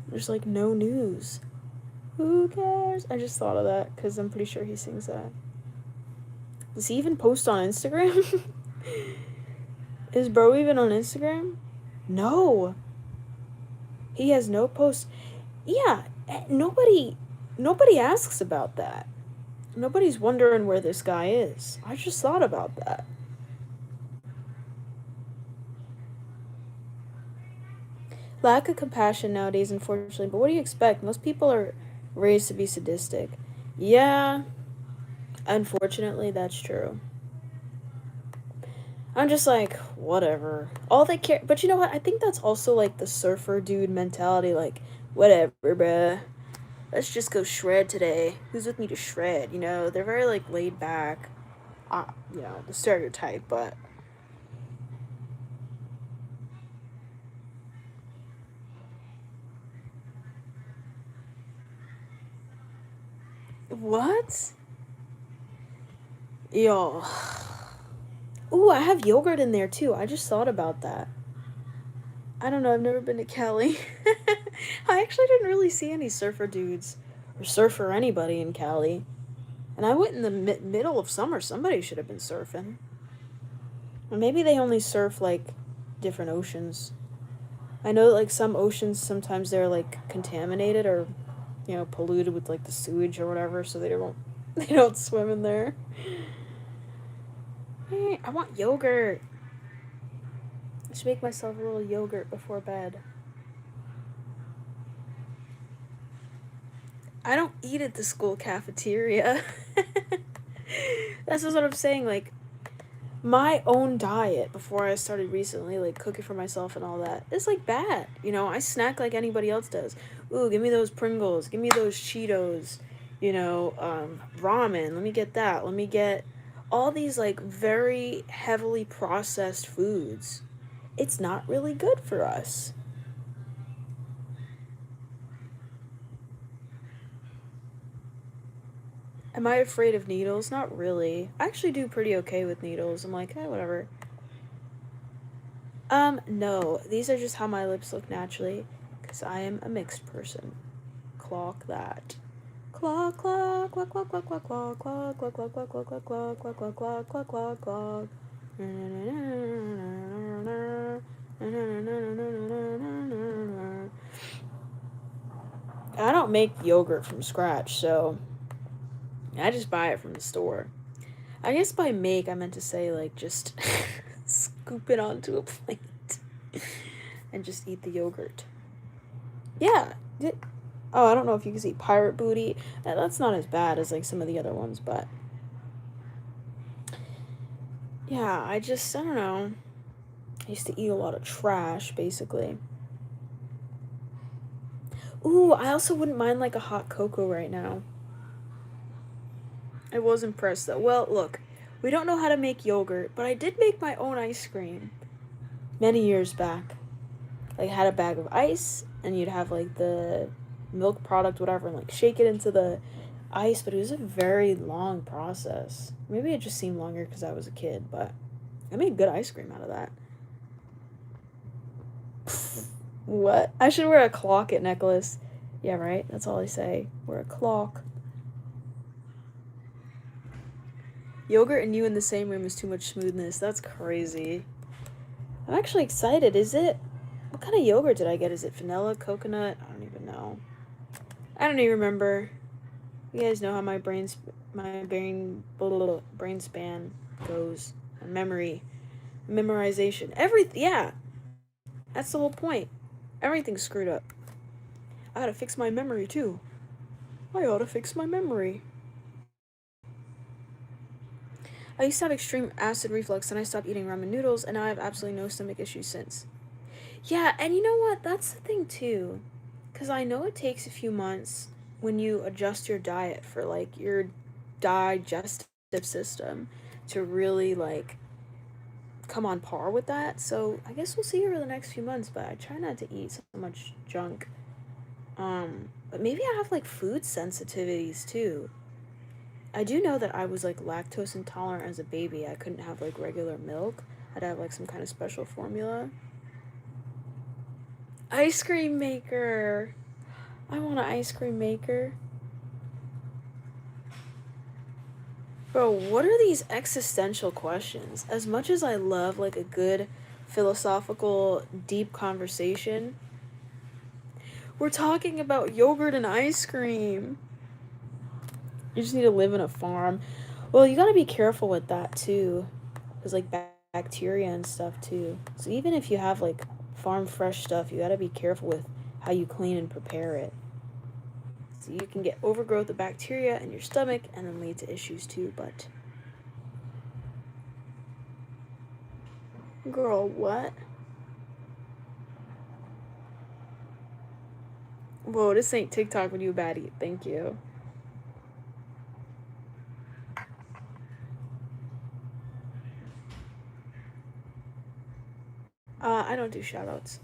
There's, like, no news. Who cares? I just thought of that because I'm pretty sure he sings that. Does he even post on Instagram? Is bro even on Instagram? No. He has no post. Yeah, nobody asks about that. Nobody's wondering where this guy is. I just thought about that. Lack of compassion nowadays, unfortunately. But what do you expect? Most people are raised to be sadistic. Yeah, unfortunately, that's true. I'm just like, whatever. All they care. But you know what? I think that's also like the surfer dude mentality. Like, whatever, bruh. Let's just go shred today. Who's with me to shred? You know, they're very like laid back. You know, the stereotype, but. What? Yo. Ooh, I have yogurt in there too. I just thought about that. I don't know, I've never been to Cali. I actually didn't really see any surfer dudes or surfer anybody in Cali. And I went in the middle of summer. Somebody should have been surfing. Or maybe they only surf like different oceans. I know that, like, some oceans sometimes they're like contaminated or, you know, polluted with like the sewage or whatever, so they don't swim in there. Hey, I want yogurt. I should make myself a little yogurt before bed. I don't eat at the school cafeteria. That's just what I'm saying. Like, my own diet before I started recently, like cooking for myself and all that, is like bad. You know, I snack like anybody else does. Ooh, give me those Pringles. Give me those Cheetos. You know, ramen. Let me get that. Let me get all these like very heavily processed foods. It's not really good for us. Am I afraid of needles? Not really. I actually do pretty okay with needles. I'm like, whatever. No. These are just how my lips look naturally. Because I am a mixed person. Clock that. Clock, clock, clock, clock, clock, clock, clock, clock, clock, clock, clock, clock, clock, clock, clock, clock, clock, clock, clock, clock. I don't make yogurt from scratch, so I just buy it from the store. I guess by make, I meant to say, like, just scoop it onto a plate and just eat the yogurt. Yeah. Oh, I don't know if you can see Pirate Booty. That's not as bad as, like, some of the other ones, but. Yeah, I don't know. I used to eat a lot of trash, basically. Ooh, I also wouldn't mind, like, a hot cocoa right now. I was impressed, though. Well, look, we don't know how to make yogurt, but I did make my own ice cream many years back. like had a bag of ice, and you'd have like the milk product, whatever, and like shake it into the ice. But it was a very long process. Maybe it just seemed longer because I was a kid, but I made good ice cream out of that. What? I should wear a clock at necklace. Yeah, right? That's all I say. Wear a clock. Yogurt and you in the same room is too much smoothness. That's crazy. I'm actually excited. Is it? What kind of yogurt did I get? Is it vanilla, coconut? I don't even know. I don't even remember. You guys know how my brain span goes. Memory, memorization, everything. Yeah, that's the whole point. Everything's screwed up. I gotta fix my memory too. I ought to fix my memory. I used to have extreme acid reflux, and I stopped eating ramen noodles, and now I have absolutely no stomach issues since. Yeah, and you know what? That's the thing too. Because I know it takes a few months when you adjust your diet for like your digestive system to really like come on par with that. So I guess we'll see over the next few months, but I try not to eat so much junk. But maybe I have like food sensitivities too. I do know that I was like lactose intolerant as a baby. I couldn't have like regular milk. I'd have like some kind of special formula. Ice cream maker. I want an ice cream maker. Bro, what are these existential questions? As much as I love like a good philosophical deep conversation, we're talking about yogurt and ice cream. You just need to live in a farm. Well, you gotta be careful with that too. There's like bacteria and stuff too. So even if you have like farm fresh stuff, you gotta be careful with how you clean and prepare it. So you can get overgrowth of bacteria in your stomach and then lead to issues too, but... Girl, what? Whoa, this ain't TikTok with you, baddie. Thank you. I don't do shoutouts.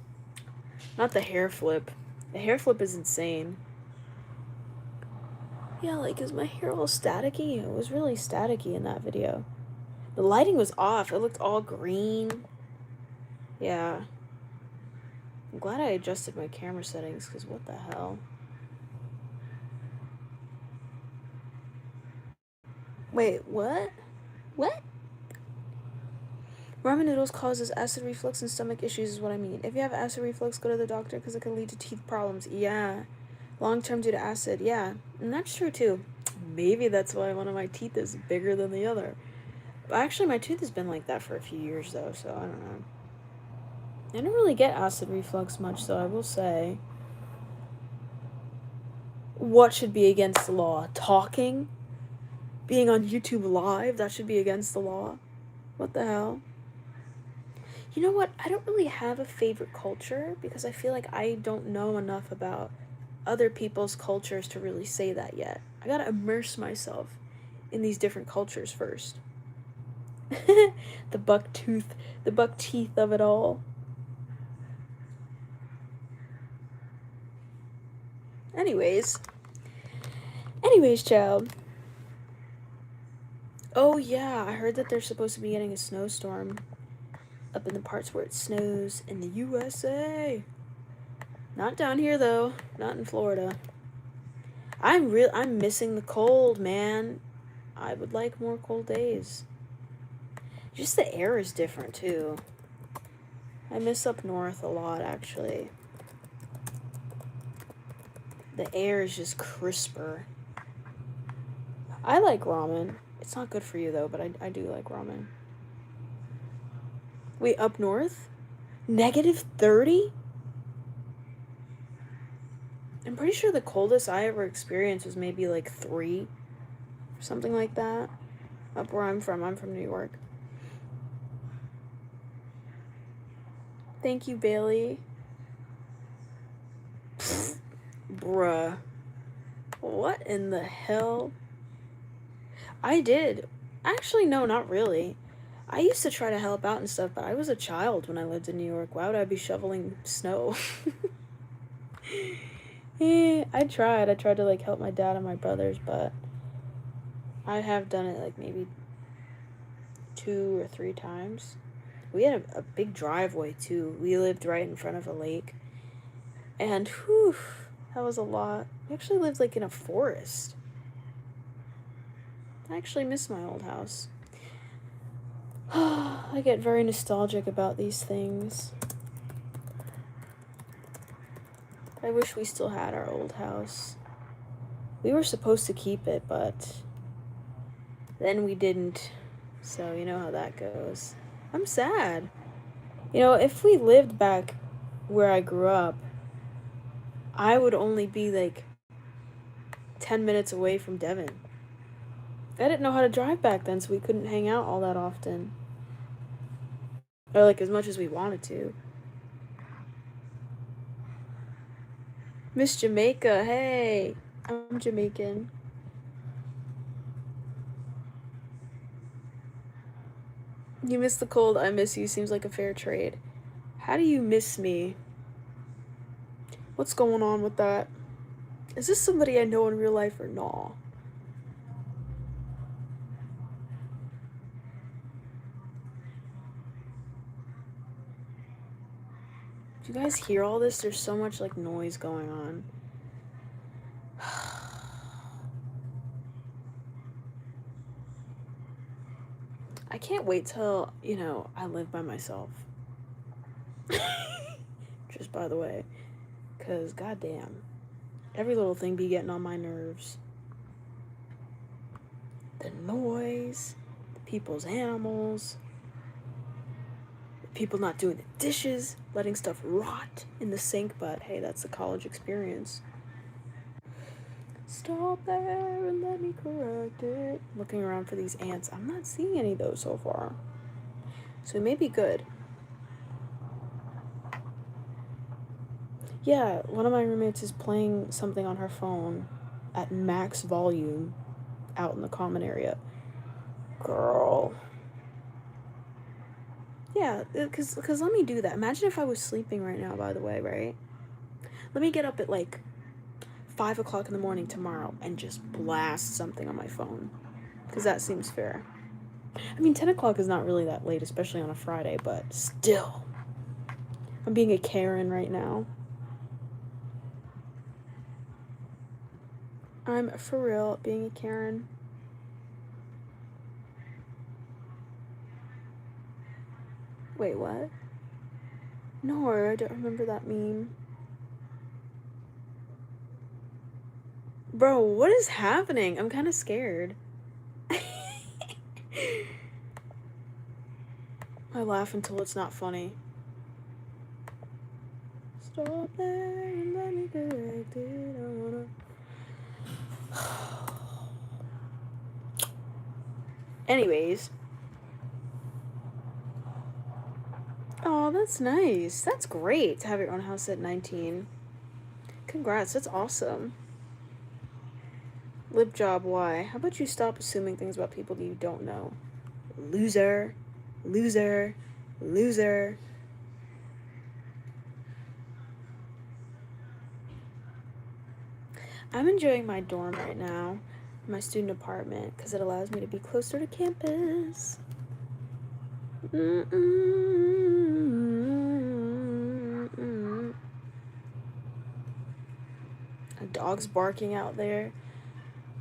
Not the hair flip. The hair flip is insane. Yeah, like, is my hair all staticky? It was really staticky in that video. The lighting was off. It looked all green. Yeah. I'm glad I adjusted my camera settings, because what the hell? Wait, what? What? Ramen noodles causes acid reflux and stomach issues is what I mean. If you have acid reflux, go to the doctor because it can lead to teeth problems. Yeah. Long term due to acid. Yeah. And that's true too. Maybe that's why one of my teeth is bigger than the other. But actually, my tooth has been like that for a few years though, so I don't know. I don't really get acid reflux much though, I will say. What should be against the law? Talking? Being on YouTube Live? That should be against the law? What the hell? You know what? I don't really have a favorite culture because I feel like I don't know enough about other people's cultures to really say that yet. I gotta immerse myself in these different cultures first. the buck teeth of it all. Anyways, child. Oh yeah, I heard that they're supposed to be getting a snowstorm up in the parts where it snows in the USA. Not down here though, not in Florida. I'm missing the cold, man. I would like more cold days. Just the air is different too. I miss up north a lot actually. The air is just crisper. I like ramen. It's not good for you though, but I do like ramen. Wait, up north? -30? I'm pretty sure the coldest I ever experienced was maybe like 3 or something like that. Up where I'm from New York. Thank you, Bailey. Pfft, bruh. What in the hell? I did. Actually, no, not really. I used to try to help out and stuff, but I was a child when I lived in New York. Why would I be shoveling snow? I tried. I tried to like help my dad and my brothers, but I have done it like maybe 2 or 3 times. We had a big driveway too. We lived right in front of a lake. And whew, that was a lot. We actually lived like in a forest. I actually miss my old house. I get very nostalgic about these things. I wish we still had our old house. We were supposed to keep it, but then we didn't. So you know how that goes. I'm sad. You know, if we lived back where I grew up, I would only be like 10 minutes away from Devon. I didn't know how to drive back then, so we couldn't hang out all that often. Or like as much as we wanted to. Miss Jamaica, hey! I'm Jamaican. You miss the cold, I miss you, seems like a fair trade. How do you miss me? What's going on with that? Is this somebody I know in real life or nah? Do you guys hear all this? There's so much like noise going on. I can't wait till, you know, I live by myself. Just by the way. Because, goddamn. Every little thing be getting on my nerves. The noise. The people's animals. The people not doing the dishes. Letting stuff rot in the sink. But, hey, that's the college experience. Stop there and let me correct it. Looking around for these ants. I'm not seeing any of those so far. So it may be good. Yeah, one of my roommates is playing something on her phone at max volume out in the common area. Girl. Yeah, because let me do that. Imagine if I was sleeping right now, by the way, right? Let me get up at like 5 o'clock in the morning tomorrow and just blast something on my phone. Because that seems fair. I mean, 10 o'clock is not really that late, especially on a Friday, but still. I'm being a Karen right now. I'm for real being a Karen. Wait, what? No, I don't remember that meme. Bro, what is happening? I'm kind of scared. I laugh until it's not funny. Stop there and let me correct it. I wanna. Anyways. Oh, that's nice. That's great to have your own house at 19. Congrats, that's awesome. Lip job, why? How about you stop assuming things about people that you don't know? Loser. Loser. Loser. I'm enjoying my dorm right now, my student apartment, because it allows me to be closer to campus. A dog's barking out there.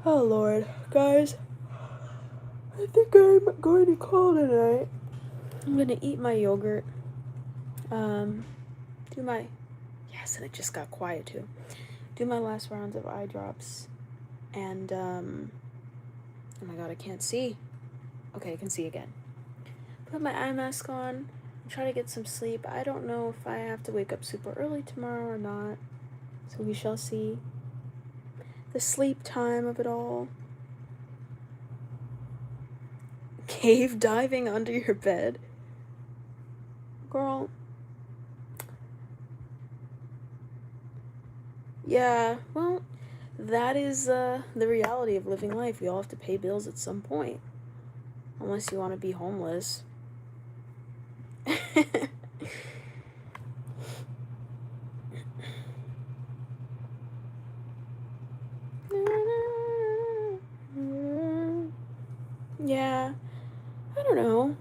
Oh Lord, guys, I think I'm going to call tonight. I'm gonna eat my yogurt. Do my, yes, and it just got quiet too. Do my last rounds of eye drops, and oh my god, I can't see. Okay, I can see again. Put my eye mask on. Try to get some sleep. I don't know if I have to wake up super early tomorrow or not, so we shall see. The sleep time of it all. Cave diving under your bed. Girl. Yeah, well, that is the reality of living life. We all have to pay bills at some point. Unless you want to be homeless. Yeah, I don't know.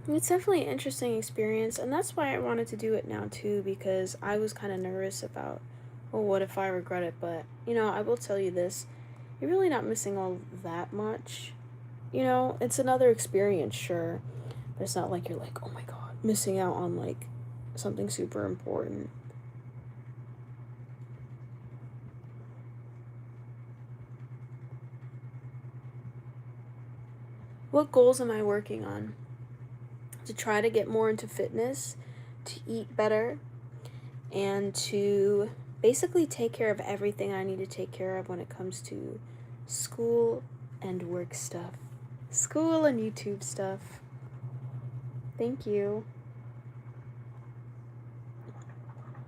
It's definitely an interesting experience, and that's why I wanted to do it now too, because I was kind of nervous about, well, what if I regret it? But, I will tell you this, you're really not missing all that much. It's another experience, sure, but it's not like you're like, oh my god, missing out on like something super important. What goals am I working on? To try to get more into fitness, to eat better, and to basically take care of everything I need to take care of when it comes to school and work stuff. School and YouTube stuff. Thank you.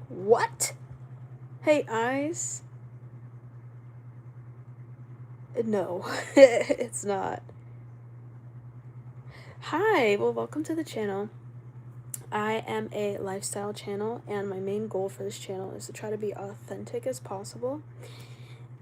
What? Hey, eyes? No, it's not. Hi, well, welcome to the channel. I am a lifestyle channel, and my main goal for this channel is to try to be authentic as possible.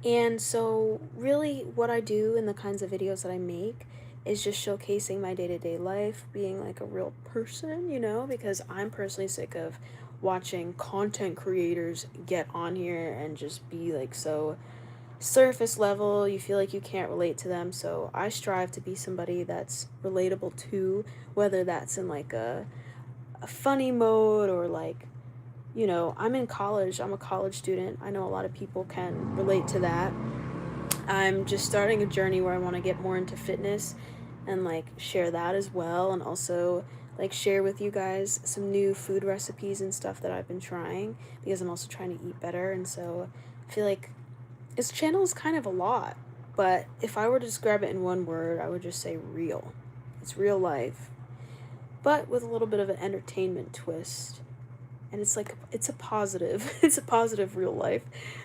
And so, really, what I do in the kinds of videos that I make is just showcasing my day-to-day life, being like a real person, because I'm personally sick of watching content creators get on here and just be like so surface level. You feel like you can't relate to them. So I strive to be somebody that's relatable too, whether that's in like a funny mode or like, I'm in college. I'm a college student. I know a lot of people can relate to that. I'm just starting a journey where I want to get more into fitness and like share that as well, and also like share with you guys some new food recipes and stuff that I've been trying, because I'm also trying to eat better. And so I feel like this channel is kind of a lot, but if I were to describe it in one word, I would just say real. It's real life, but with a little bit of an entertainment twist. And it's like, it's a positive, it's a positive real life,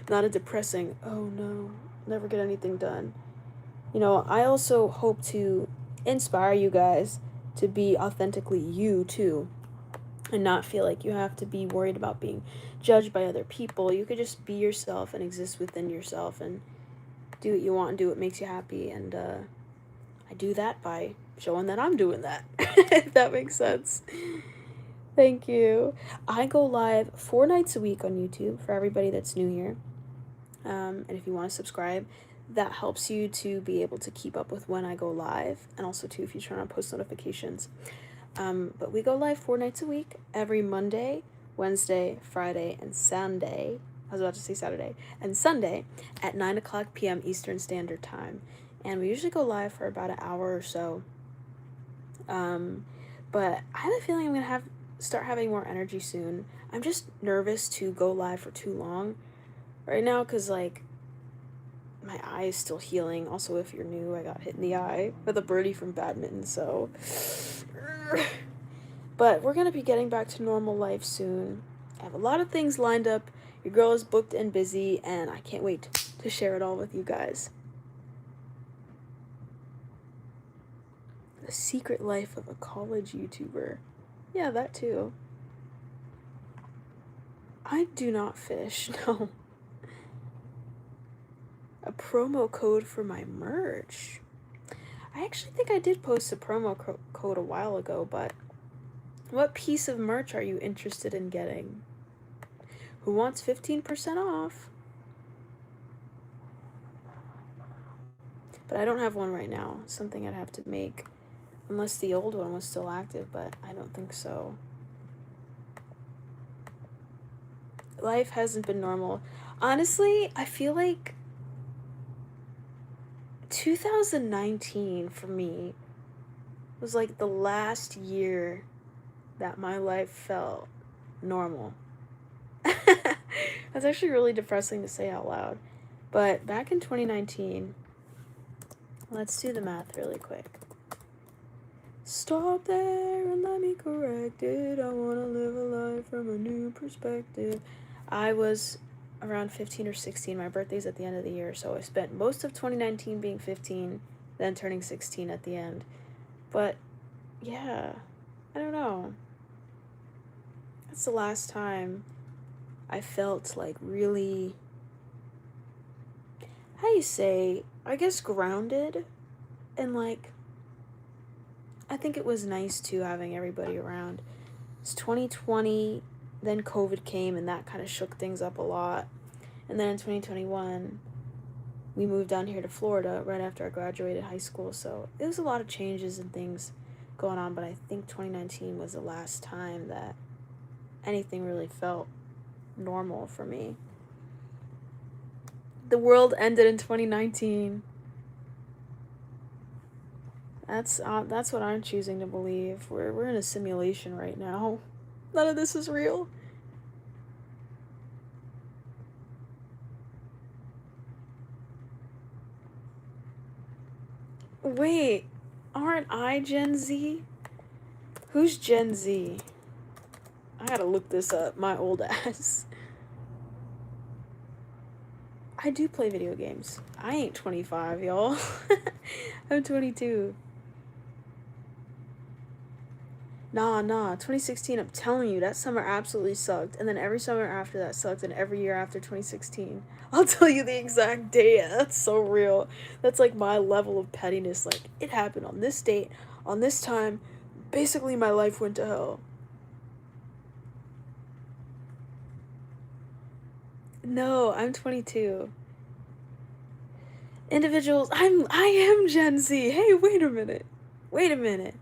not a depressing, oh no, never get anything done. I also hope to inspire you guys to be authentically you too, and not feel like you have to be worried about being judged by other people. You could just be yourself and exist within yourself and do what you want and do what makes you happy. And I do that by showing that I'm doing that, if that makes sense. Thank you. I go live 4 nights a week on YouTube for everybody that's new here. And if you want to subscribe, that helps you to be able to keep up with when I go live, and also too if you turn on post notifications. But we go live 4 nights a week, every Monday, Wednesday, Friday, and Sunday. I was about to say Saturday. And Sunday at 9 o'clock p.m. Eastern Standard Time. And we usually go live for about an hour or so. But I have a feeling I'm going to start having more energy soon. I'm just nervous to go live for too long right now, because like my eye is still healing. Also, if you're new, I got hit in the eye with a birdie from badminton, so but we're gonna be getting back to normal life soon. I have a lot of things lined up. Your girl is booked and busy, and I can't wait to share it all with you guys. The secret life of a college YouTuber. Yeah, that too. I do not fish, no. A promo code for my merch. I actually think I did post a promo code a while ago, but what piece of merch are you interested in getting? Who wants 15% off? But I don't have one right now. Something I'd have to make. Unless the old one was still active, but I don't think so. Life hasn't been normal. Honestly, I feel like 2019 for me was like the last year that my life felt normal. That's actually really depressing to say out loud. But back in 2019, let's do the math really quick. Stop there and let me correct it. I want to live a life from a new perspective. I was around 15 or 16. My birthday's at the end of the year, so I spent most of 2019 being 15, then turning 16 at the end. But yeah, I don't know. That's the last time I felt like really, how do you say, I guess grounded, and like, I think it was nice too having everybody around. It's 2020, then COVID came and that kind of shook things up a lot. And then in 2021, we moved down here to Florida right after I graduated high school, so it was a lot of changes and things going on, but I think 2019 was the last time that anything really felt normal for me. The world ended in 2019. That's what I'm choosing to believe. We're in a simulation right now. None of this is real. Wait, aren't I Gen Z? Who's Gen Z? I gotta look this up, my old ass. I do play video games. I ain't 25, y'all. I'm 22. Nah, 2016, I'm telling you, that summer absolutely sucked. And then every summer after that sucked, and every year after 2016. I'll tell you the exact date. That's so real. That's like my level of pettiness. Like, it happened on this date, on this time. Basically, my life went to hell. No, I'm 22. Individuals, I am Gen Z. Hey, wait a minute. Wait a minute.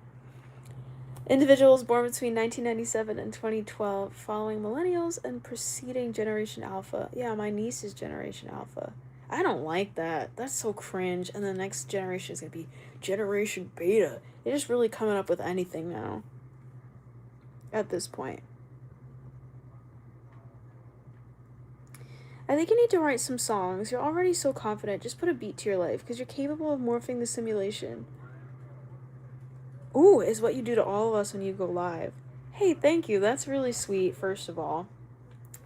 Individuals born between 1997 and 2012, following millennials and preceding Generation Alpha. Yeah, my niece is Generation Alpha. I don't like that. That's so cringe. And the next generation is going to be Generation Beta. They're just really coming up with anything now. At this point. I think you need to write some songs. You're already so confident. Just put a beat to your life because you're capable of morphing the simulation. Ooh, is what you do to all of us when you go live. Hey, thank you. That's really sweet, first of all.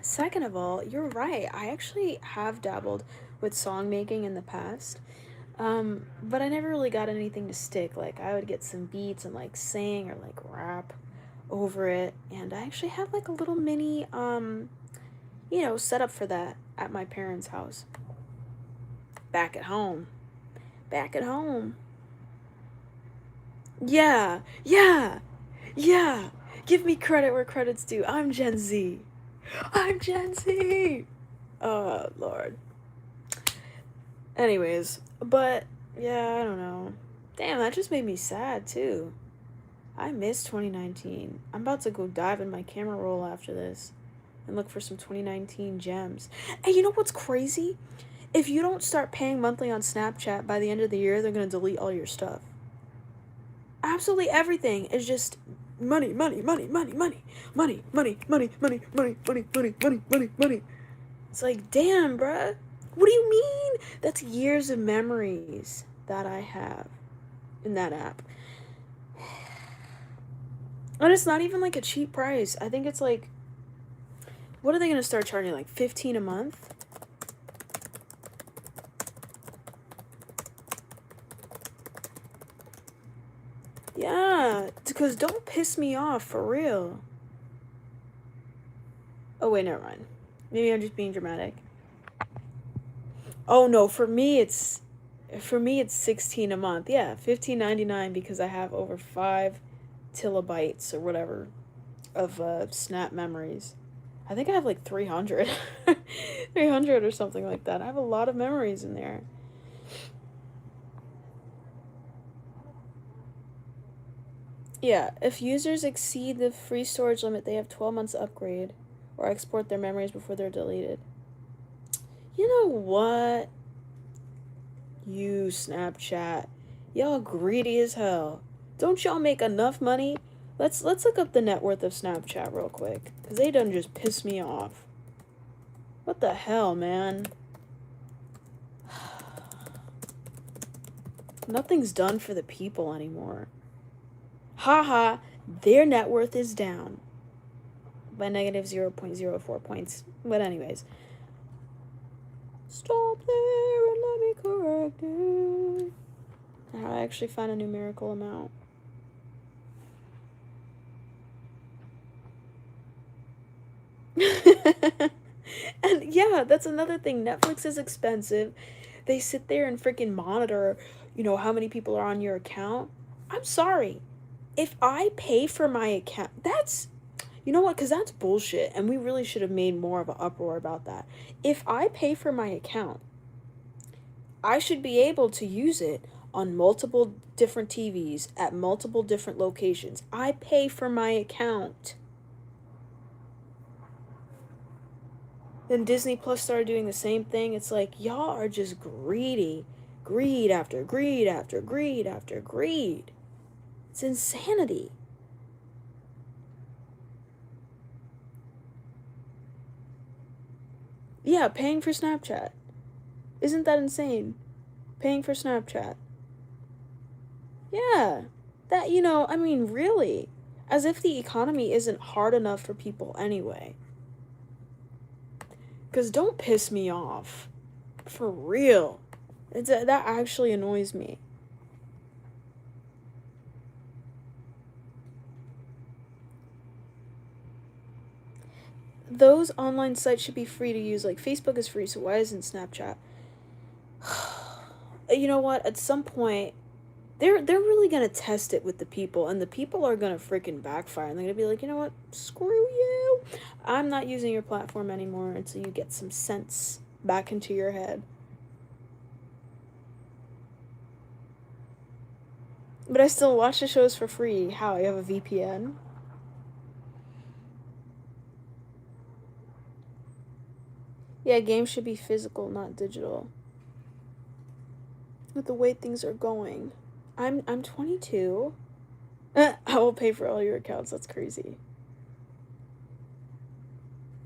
Second of all, you're right. I actually have dabbled with song making in the past. But I never really got anything to stick. Like, I would get some beats and, like, sing or, like, rap over it. And I actually have, like, a little mini, setup for that at my parents' house. Back at home. Back at home. Yeah, yeah, yeah. Give me credit where credit's due. I'm Gen Z. I'm Gen Z. Oh, Lord. Anyways, but yeah, I don't know. Damn, that just made me sad too. I miss 2019. I'm about to go dive in my camera roll after this and look for some 2019 gems. And you know what's crazy? If you don't start paying monthly on Snapchat by the end of the year, they're going to delete all your stuff. Absolutely everything is just money, money, money, money, money, money, money, money, money, money, money, money, money, money, money. It's like, damn, bruh. What do you mean? That's years of memories that I have in that app. And it's not even like a cheap price. I think it's like, what are they going to start charging? Like $15 a month? Yeah, because don't piss me off, for real. Oh, wait, never mind. Maybe I'm just being dramatic. Oh, no, for me, it's 16 a month. Yeah, $15.99 because I have over 5 kilobytes or whatever of snap memories. I think I have like 300. 300 or something like that. I have a lot of memories in there. Yeah, if users exceed the free storage limit, they have 12 months to upgrade or export their memories before they're deleted. You know what? You Snapchat. Y'all greedy as hell. Don't y'all make enough money? Let's look up the net worth of Snapchat real quick, cause they done just piss me off. What the hell, man? Nothing's done for the people anymore. Haha, their net worth is down by negative 0.04 points. But anyways, stop there and let me correct it. I actually find a numerical amount. And yeah, that's another thing. Netflix is expensive. They sit there and freaking monitor, how many people are on your account. I'm sorry. If I pay for my account, that's, you know what? Because that's bullshit. And we really should have made more of an uproar about that. If I pay for my account, I should be able to use it on multiple different TVs at multiple different locations. I pay for my account. Then Disney Plus started doing the same thing. It's like, y'all are just greedy. Greed after greed after greed after greed. It's insanity. Yeah, paying for Snapchat. Isn't that insane? Paying for Snapchat. Yeah. That, I mean, really. As if the economy isn't hard enough for people anyway. Because don't piss me off. For real. That actually annoys me. Those online sites should be free to use. Like, Facebook is free, so why isn't Snapchat? You know what? At some point, they're really gonna test it with the people, and the people are gonna freaking backfire, and they're gonna be like, you know what? Screw you. I'm not using your platform anymore until you get some sense back into your head. But I still watch the shows for free. How? You have a VPN? Yeah, games should be physical, not digital. With the way things are going. I'm 22. I will pay for all your accounts. That's crazy.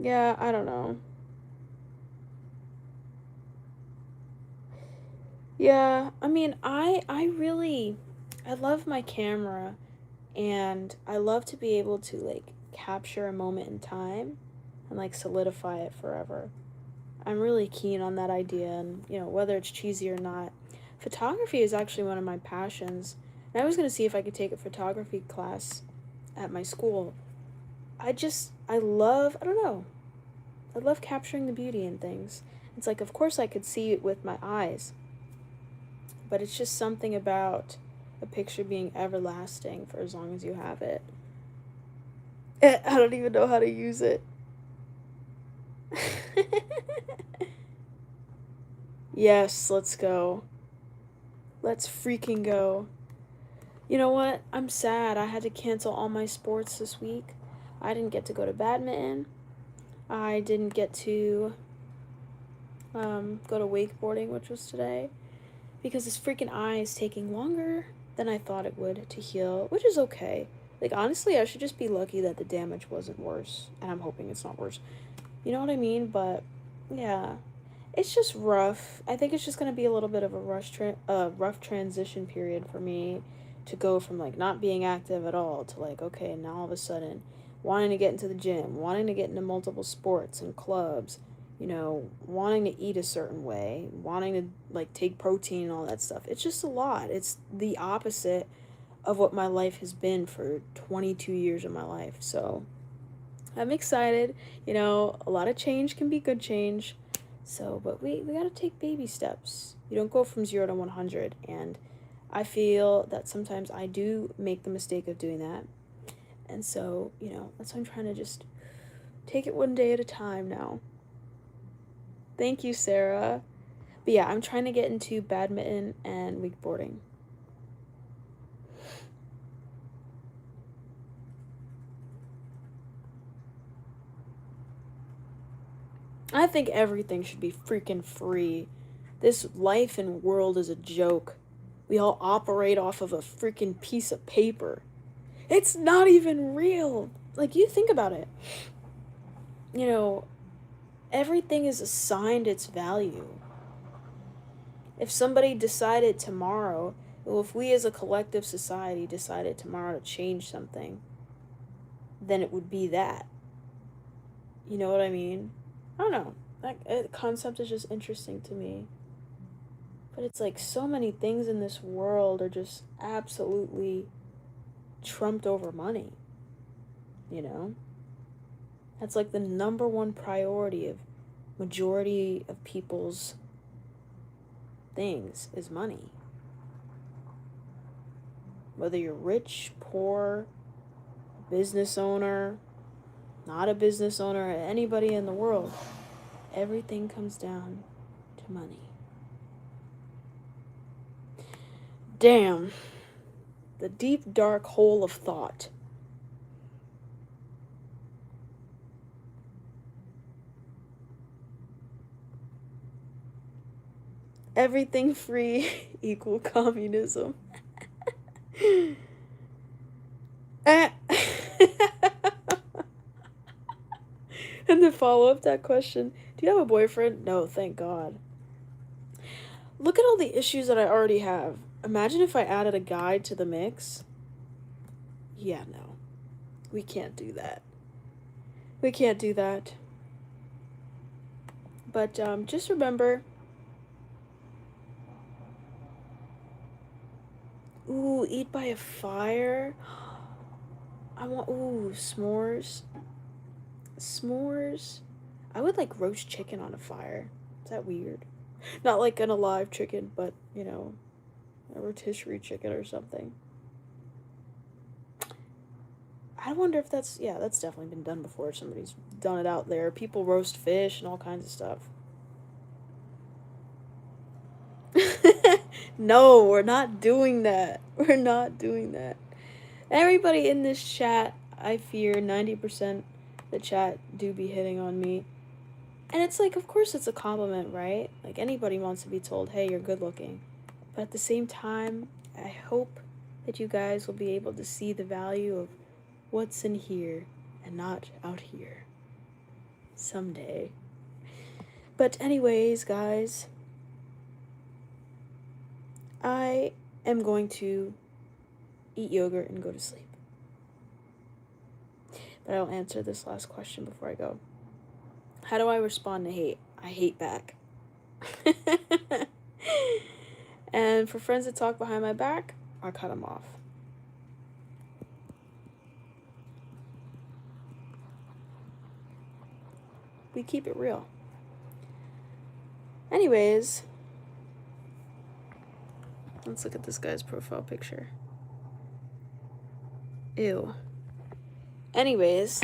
Yeah, I don't know. Yeah, I mean, I really I love my camera, and I love to be able to like capture a moment in time and like solidify it forever. I'm really keen on that idea, and whether it's cheesy or not, photography is actually one of my passions. And I was going to see if I could take a photography class at my school. I don't know. I love capturing the beauty in things. It's like, of course I could see it with my eyes, but it's just something about a picture being everlasting for as long as you have it. I don't even know how to use it. Yes, let's go. Let's freaking go. You know what? I'm sad. I had to cancel all my sports this week. I didn't get to go to badminton. I didn't get to go to wakeboarding, which was today, because this freaking eye is taking longer than I thought it would to heal, which is okay. Like, honestly, I should just be lucky that the damage wasn't worse, and I'm hoping it's not worse. You know what I mean? But, yeah. It's just rough. I think it's just gonna be a little bit of a rough transition period for me to go from like not being active at all to like, okay, now all of a sudden wanting to get into the gym, wanting to get into multiple sports and clubs, wanting to eat a certain way, wanting to like take protein and all that stuff. It's just a lot. It's the opposite of what my life has been for 22 years of my life. So I'm excited. A lot of change can be good change. So, but we got to take baby steps. You don't go from 0 to 100. And I feel that sometimes I do make the mistake of doing that. And so, that's why I'm trying to just take it one day at a time now. Thank you, Sarah. But yeah, I'm trying to get into badminton and wakeboarding. I think everything should be freaking free. This life and world is a joke. We all operate off of a freaking piece of paper. It's not even real. Like, you think about it. You know, everything is assigned its value. If somebody decided tomorrow, well, if we as a collective society decided tomorrow to change something, then it would be that. You know what I mean? I don't know. That concept is just interesting to me. But it's like so many things in this world are just absolutely trumped over money, you know? That's like the number one priority of majority of people's things is money. Whether you're rich, poor, business owner, not a business owner, anybody in the world, everything comes down to money. Damn. The deep, dark hole of thought. Everything free equal communism. And to follow up that question, do you have a boyfriend? No, thank God. Look at all the issues that I already have. Imagine if I added a guy to the mix. Yeah, no. We can't do that. We can't do that. But just remember. Ooh, eat by a fire. S'mores. S'mores. I would like roast chicken on a fire. Is that weird? Not like an alive chicken, but, you know, a rotisserie chicken or something. I wonder if that's definitely been done before. Somebody's done it out there. People roast fish and all kinds of stuff. No, we're not doing that. We're not doing that. Everybody in this chat, I fear 90% the chat do be hitting on me. And it's like, of course it's a compliment, right? Like anybody wants to be told, hey, you're good looking. But at the same time, I hope that you guys will be able to see the value of what's in here and not out here. Someday. But anyways, guys, I am going to eat yogurt and go to sleep. But I'll answer this last question before I go. How do I respond to hate? I hate back. And for friends that talk behind my back, I cut them off. We keep it real. Anyways, let's look at this guy's profile picture. Ew. Anyways,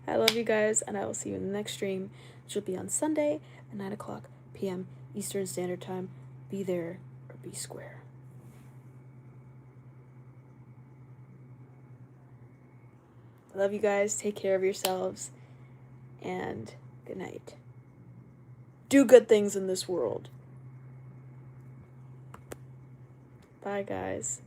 I love you guys, and I will see you in the next stream, which will be on Sunday at 9 o'clock p.m. Eastern Standard Time. Be there or be square. I love you guys. Take care of yourselves. And good night. Do good things in this world. Bye, guys.